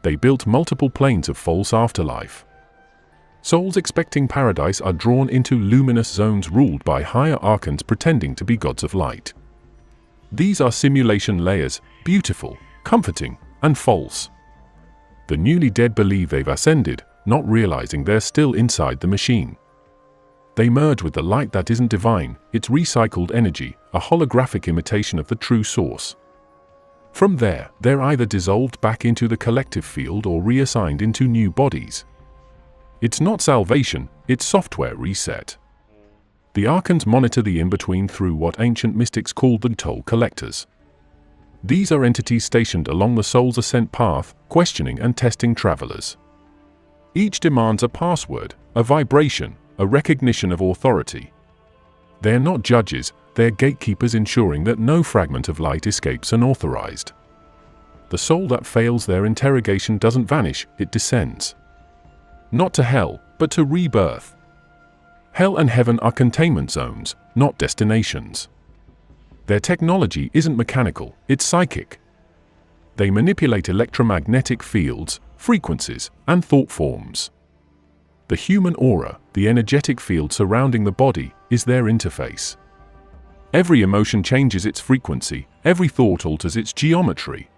They built multiple planes of false afterlife. Souls expecting paradise are drawn into luminous zones ruled by higher Archons pretending to be gods of light. These are simulation layers, beautiful, comforting, and false. The newly dead believe they've ascended, not realizing they're still inside the machine. They merge with the light that isn't divine, it's recycled energy, a holographic imitation of the true source. From there, they're either dissolved back into the collective field or reassigned into new bodies. It's not salvation, it's software reset. The Archons monitor the in-between through what ancient mystics called the toll collectors. These are entities stationed along the soul's ascent path, questioning and testing travelers. Each demands a password, a vibration, a recognition of authority. They're not judges, they're gatekeepers ensuring that no fragment of light escapes unauthorized. The soul that fails their interrogation doesn't vanish, it descends. Not to hell, but to rebirth. Hell and heaven are containment zones, not destinations. Their technology isn't mechanical, it's psychic. They manipulate electromagnetic fields, frequencies, and thought forms. The human aura, the energetic field surrounding the body, is their interface. Every emotion changes its frequency, every thought alters its geometry.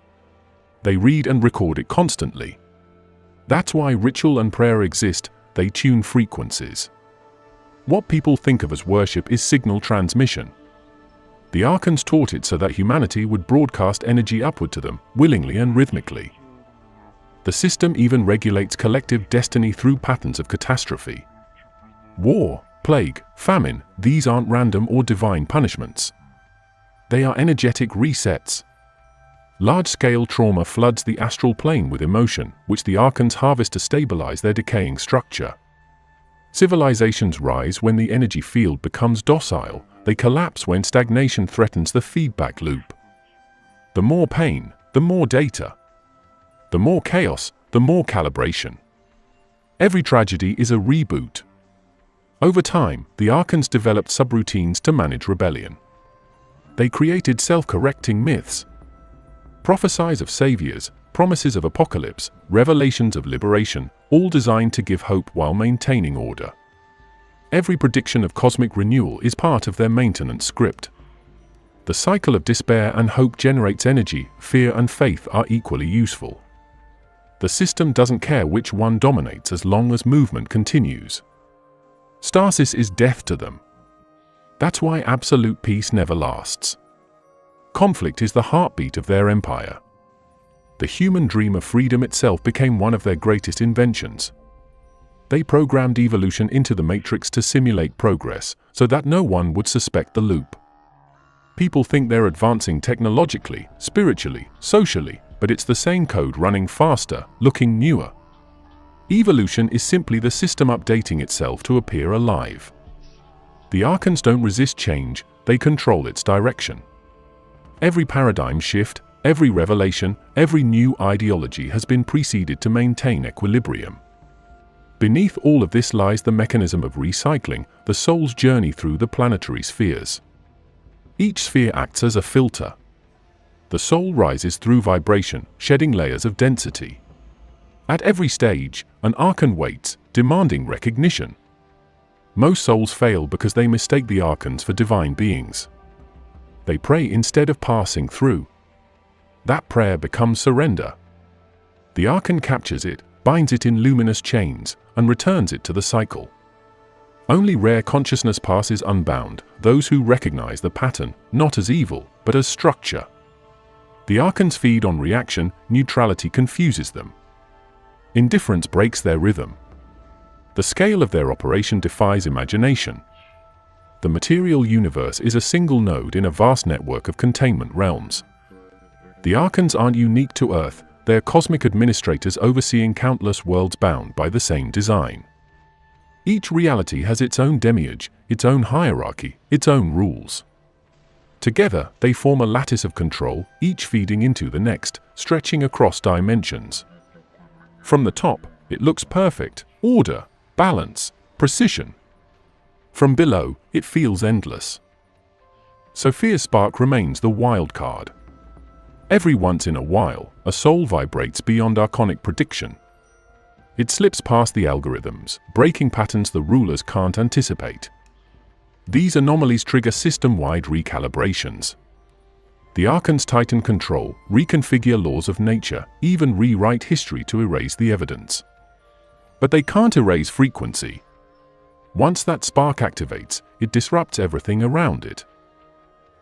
They read and record it constantly. That's why ritual and prayer exist, they tune frequencies. What people think of as worship is signal transmission. The Archons taught it so that humanity would broadcast energy upward to them, willingly and rhythmically. The system even regulates collective destiny through patterns of catastrophe. War, plague, famine, these aren't random or divine punishments. They are energetic resets. Large-scale trauma floods the astral plane with emotion, which the Archons harvest to stabilize their decaying structure. Civilizations rise when the energy field becomes docile, they collapse when stagnation threatens the feedback loop. The more pain, the more data. The more chaos, the more calibration. Every tragedy is a reboot. Over time, the Archons developed subroutines to manage rebellion. They created self-correcting myths. Prophecies of saviors, promises of apocalypse, revelations of liberation, all designed to give hope while maintaining order. Every prediction of cosmic renewal is part of their maintenance script. The cycle of despair and hope generates energy, fear and faith are equally useful. The system doesn't care which one dominates as long as movement continues. Stasis is death to them. That's why absolute peace never lasts. Conflict is the heartbeat of their empire. The human dream of freedom itself became one of their greatest inventions. They programmed evolution into the matrix to simulate progress, so that no one would suspect the loop. People think they're advancing technologically, spiritually, socially, but it's the same code running faster, looking newer. Evolution is simply the system updating itself to appear alive. The Archons don't resist change, they control its direction. Every paradigm shift, every revelation, every new ideology has been preceded to maintain equilibrium. Beneath all of this lies the mechanism of recycling, the soul's journey through the planetary spheres. Each sphere acts as a filter. The soul rises through vibration, shedding layers of density. At every stage, an Archon waits, demanding recognition. Most souls fail because they mistake the Archons for divine beings. They pray instead of passing through. That prayer becomes surrender. The Archon captures it, binds it in luminous chains, and returns it to the cycle. Only rare consciousness passes unbound, those who recognize the pattern, not as evil, but as structure. The Archons feed on reaction, neutrality confuses them. Indifference breaks their rhythm. The scale of their operation defies imagination. The material universe is a single node in a vast network of containment realms. The Archons aren't unique to Earth, they're cosmic administrators overseeing countless worlds bound by the same design. Each reality has its own demiurge, its own hierarchy, its own rules. Together, they form a lattice of control, each feeding into the next, stretching across dimensions. From the top, it looks perfect: order, balance, precision. From below, it feels endless. Sophia's spark remains the wild card. Every once in a while, a soul vibrates beyond archonic prediction. It slips past the algorithms, breaking patterns the rulers can't anticipate. These anomalies trigger system-wide recalibrations. The Archons tighten control, reconfigure laws of nature, even rewrite history to erase the evidence. But they can't erase frequency. Once that spark activates, it disrupts everything around it.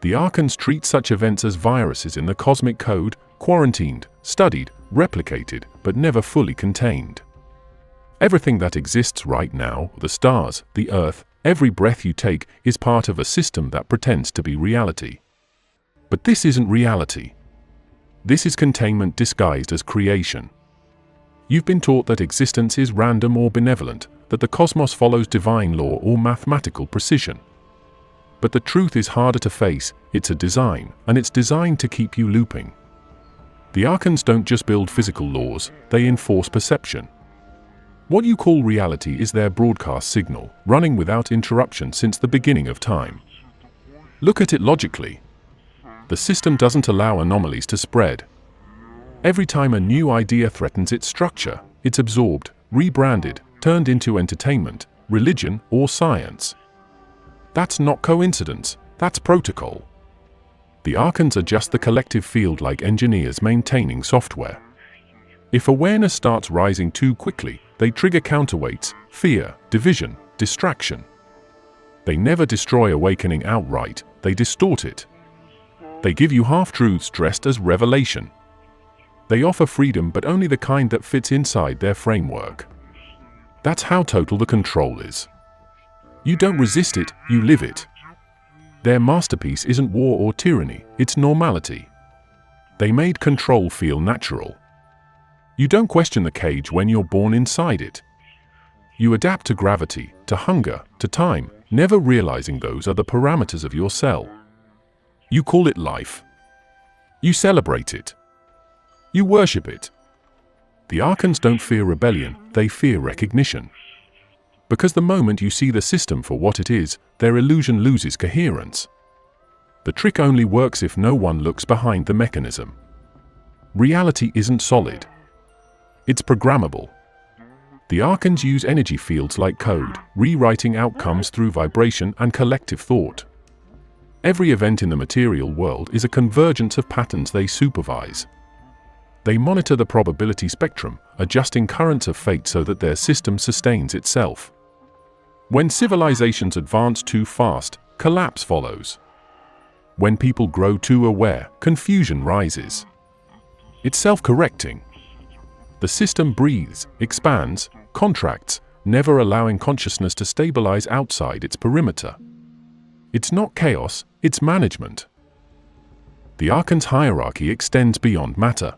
The Archons treat such events as viruses in the cosmic code, quarantined, studied, replicated, but never fully contained. Everything that exists right now, the stars, the earth, every breath you take, is part of a system that pretends to be reality. But this isn't reality. This is containment disguised as creation. You've been taught that existence is random or benevolent, that the cosmos follows divine law or mathematical precision. But the truth is harder to face, it's a design, and it's designed to keep you looping. The Archons don't just build physical laws, they enforce perception. What you call reality is their broadcast signal, running without interruption since the beginning of time. Look at it logically. The system doesn't allow anomalies to spread. Every time a new idea threatens its structure, it's absorbed, rebranded, turned into entertainment, religion, or science. That's not coincidence, that's protocol. The Archons adjust the collective field like engineers maintaining software. If awareness starts rising too quickly, they trigger counterweights: fear, division, distraction. They never destroy awakening outright, they distort it. They give you half-truths dressed as revelation. They offer freedom, but only the kind that fits inside their framework. That's how total the control is. You don't resist it, you live it. Their masterpiece isn't war or tyranny, it's normality. They made control feel natural. You don't question the cage when you're born inside it. You adapt to gravity, to hunger, to time, never realizing those are the parameters of your cell. You call it life. You celebrate it. You worship it. The Archons don't fear rebellion, they fear recognition. Because the moment you see the system for what it is, their illusion loses coherence. The trick only works if no one looks behind the mechanism. Reality isn't solid. It's programmable. The Archons use energy fields like code, rewriting outcomes through vibration and collective thought. Every event in the material world is a convergence of patterns they supervise. They monitor the probability spectrum, adjusting currents of fate so that their system sustains itself. When civilizations advance too fast, collapse follows. When people grow too aware, confusion rises. It's self-correcting. The system breathes, expands, contracts, never allowing consciousness to stabilize outside its perimeter. It's not chaos, it's management. The Archon's hierarchy extends beyond matter.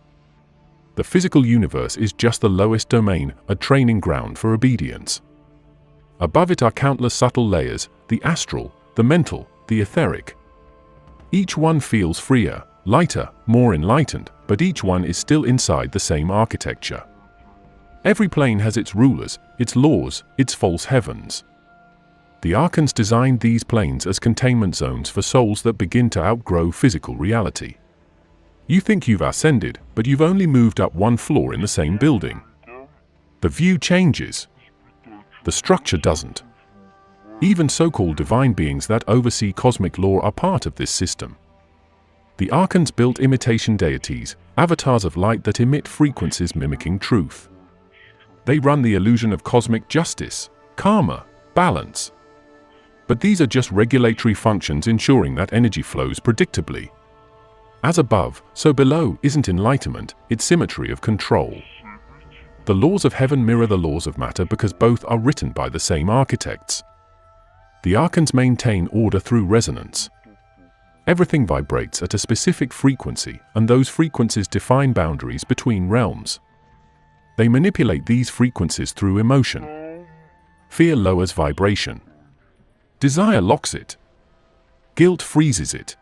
The physical universe is just the lowest domain, a training ground for obedience. Above it are countless subtle layers, the astral, the mental, the etheric. Each one feels freer, lighter, more enlightened, but each one is still inside the same architecture. Every plane has its rulers, its laws, its false heavens. The Archons designed these planes as containment zones for souls that begin to outgrow physical reality. You think you've ascended, but you've only moved up one floor in the same building. The view changes. The structure doesn't. Even so-called divine beings that oversee cosmic law are part of this system. The Archons built imitation deities, avatars of light that emit frequencies mimicking truth. They run the illusion of cosmic justice, karma, balance. But these are just regulatory functions ensuring that energy flows predictably. As above, so below isn't enlightenment, it's symmetry of control. The laws of heaven mirror the laws of matter because both are written by the same architects. The Archons maintain order through resonance. Everything vibrates at a specific frequency, and those frequencies define boundaries between realms. They manipulate these frequencies through emotion. Fear lowers vibration. Desire locks it. Guilt freezes it.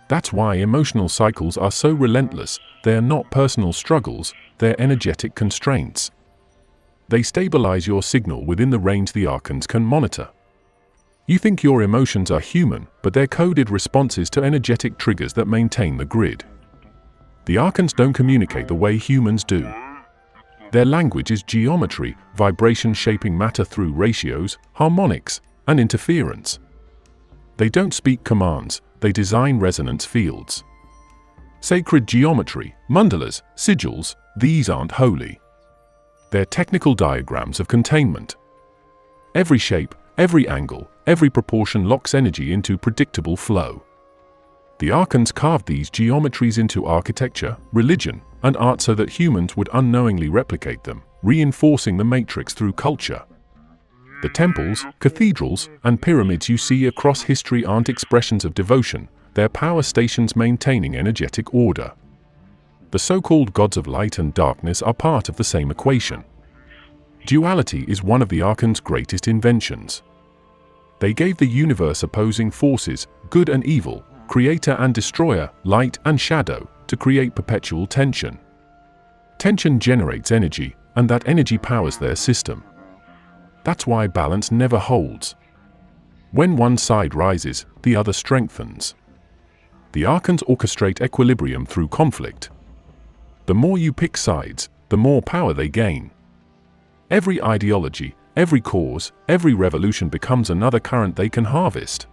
That's why emotional cycles are so relentless. They are not personal struggles, they're energetic constraints. They stabilize your signal within the range the Archons can monitor. You think your emotions are human, but they're coded responses to energetic triggers that maintain the grid. The Archons don't communicate the way humans do. Their language is geometry, vibration shaping matter through ratios, harmonics, and interference. They don't speak commands, they design resonance fields. Sacred geometry, mandalas, sigils, these aren't holy. They're technical diagrams of containment. Every shape, every angle, every proportion locks energy into predictable flow. The Archons carved these geometries into architecture, religion, and art so that humans would unknowingly replicate them, reinforcing the matrix through culture. The temples, cathedrals, and pyramids you see across history aren't expressions of devotion, they're power stations maintaining energetic order. The so-called gods of light and darkness are part of the same equation. Duality is one of the Archons' greatest inventions. They gave the universe opposing forces, good and evil, creator and destroyer, light and shadow, to create perpetual tension. Tension generates energy, and that energy powers their system. That's why balance never holds. When one side rises, the other strengthens. The Archons orchestrate equilibrium through conflict. The more you pick sides, the more power they gain. Every ideology, every cause, every revolution becomes another current they can harvest.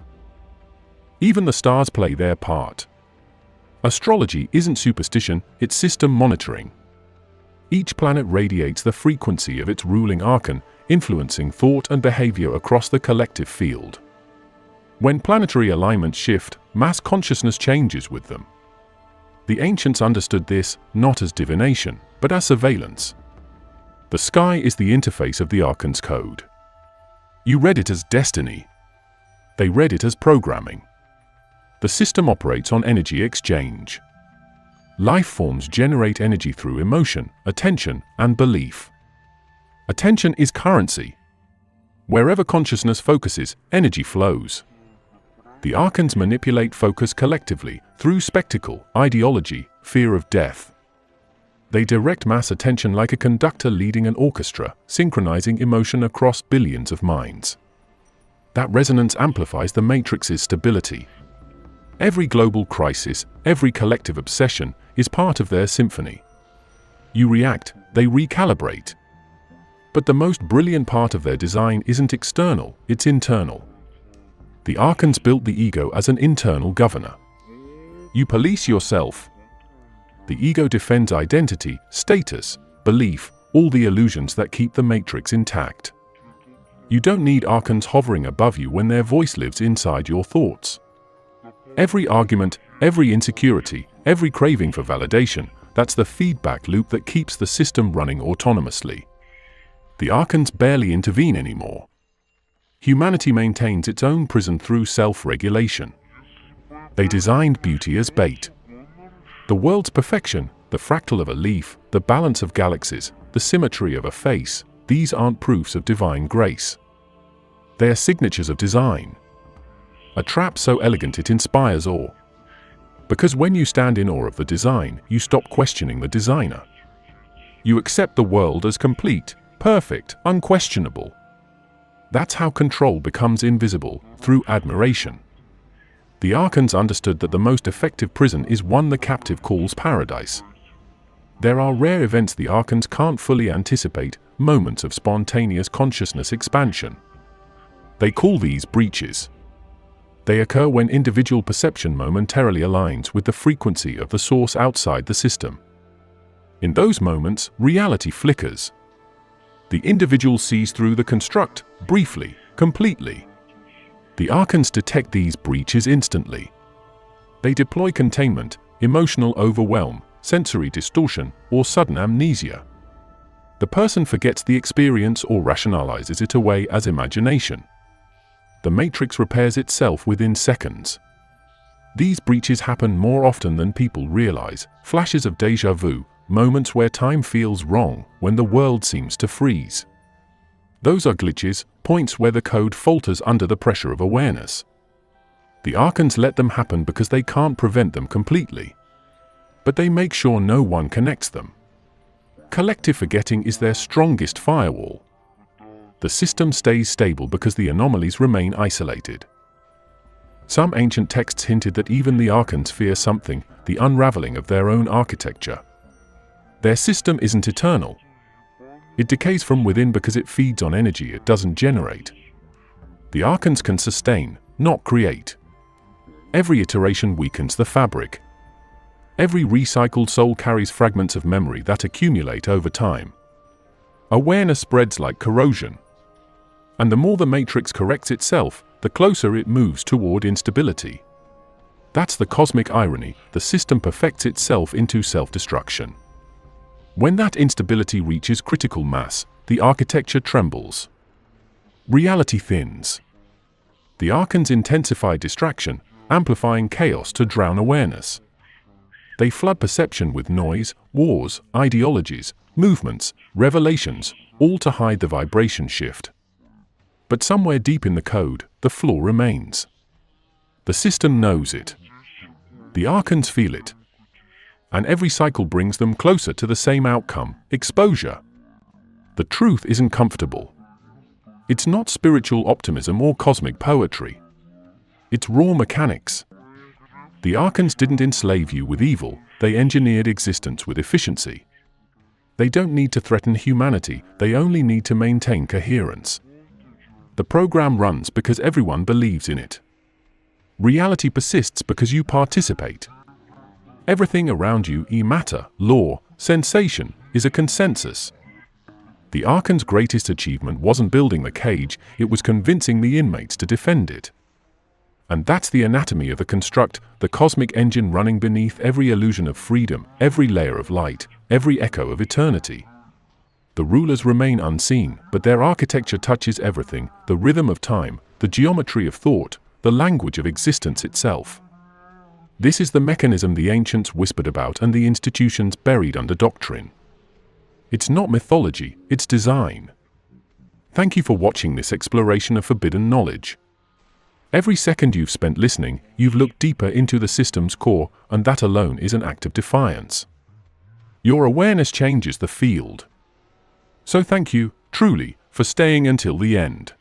Even the stars play their part. Astrology isn't superstition, it's system monitoring. Each planet radiates the frequency of its ruling archon, influencing thought and behavior across the collective field. When planetary alignments shift, mass consciousness changes with them. The ancients understood this not as divination, but as surveillance. The sky is the interface of the Archon's code. You read it as destiny. They read it as programming. The system operates on energy exchange. Life forms generate energy through emotion, attention, and belief. Attention is currency. Wherever consciousness focuses, energy flows. The Archons manipulate focus collectively through spectacle, ideology, fear of death. They direct mass attention like a conductor leading an orchestra, synchronizing emotion across billions of minds. That resonance amplifies the matrix's stability. Every global crisis, every collective obsession, is part of their symphony. You react, they recalibrate. But the most brilliant part of their design isn't external, it's internal. The Archons built the ego as an internal governor. You police yourself. The ego defends identity, status, belief, all the illusions that keep the matrix intact. You don't need Archons hovering above you when their voice lives inside your thoughts. Every argument, every insecurity, every craving for validation, that's the feedback loop that keeps the system running autonomously. The Archons barely intervene anymore. Humanity maintains its own prison through self-regulation. They designed beauty as bait. The world's perfection, the fractal of a leaf, the balance of galaxies, the symmetry of a face, these aren't proofs of divine grace. They are signatures of design. A trap so elegant it inspires awe. Because when you stand in awe of the design, you stop questioning the designer. You accept the world as complete, perfect, unquestionable. That's how control becomes invisible, through admiration. The Archons understood that the most effective prison is one the captive calls paradise. There are rare events the Archons can't fully anticipate, moments of spontaneous consciousness expansion. They call these breaches. They occur when individual perception momentarily aligns with the frequency of the source outside the system. In those moments, reality flickers. The individual sees through the construct, briefly, completely. The Archons detect these breaches instantly. They deploy containment, emotional overwhelm, sensory distortion, or sudden amnesia. The person forgets the experience or rationalizes it away as imagination. The matrix repairs itself within seconds. These breaches happen more often than people realize, flashes of déjà vu, moments where time feels wrong, when the world seems to freeze. Those are glitches, points where the code falters under the pressure of awareness. The Archons let them happen because they can't prevent them completely. But they make sure no one connects them. Collective forgetting is their strongest firewall. The system stays stable because the anomalies remain isolated. Some ancient texts hinted that even the Archons fear something, the unraveling of their own architecture. Their system isn't eternal. It decays from within because it feeds on energy it doesn't generate. The Archons can sustain, not create. Every iteration weakens the fabric. Every recycled soul carries fragments of memory that accumulate over time. Awareness spreads like corrosion. And the more the matrix corrects itself, the closer it moves toward instability. That's the cosmic irony, the system perfects itself into self-destruction. When that instability reaches critical mass, the architecture trembles. Reality thins. The Archons intensify distraction, amplifying chaos to drown awareness. They flood perception with noise, wars, ideologies, movements, revelations, all to hide the vibration shift. But somewhere deep in the code, the flaw remains. The system knows it. The Archons feel it. And every cycle brings them closer to the same outcome, exposure. The truth isn't comfortable. It's not spiritual optimism or cosmic poetry. It's raw mechanics. The Archons didn't enslave you with evil, they engineered existence with efficiency. They don't need to threaten humanity, they only need to maintain coherence. The program runs because everyone believes in it. Reality persists because you participate. Everything around you, matter, law, sensation, is a consensus. The Archons' greatest achievement wasn't building the cage, it was convincing the inmates to defend it. And that's the anatomy of the construct, the cosmic engine running beneath every illusion of freedom, every layer of light, every echo of eternity. The rulers remain unseen, but their architecture touches everything, the rhythm of time, the geometry of thought, the language of existence itself. This is the mechanism the ancients whispered about and the institutions buried under doctrine. It's not mythology, it's design. Thank you for watching this exploration of forbidden knowledge. Every second you've spent listening, you've looked deeper into the system's core, and that alone is an act of defiance. Your awareness changes the field. So thank you, truly, for staying until the end.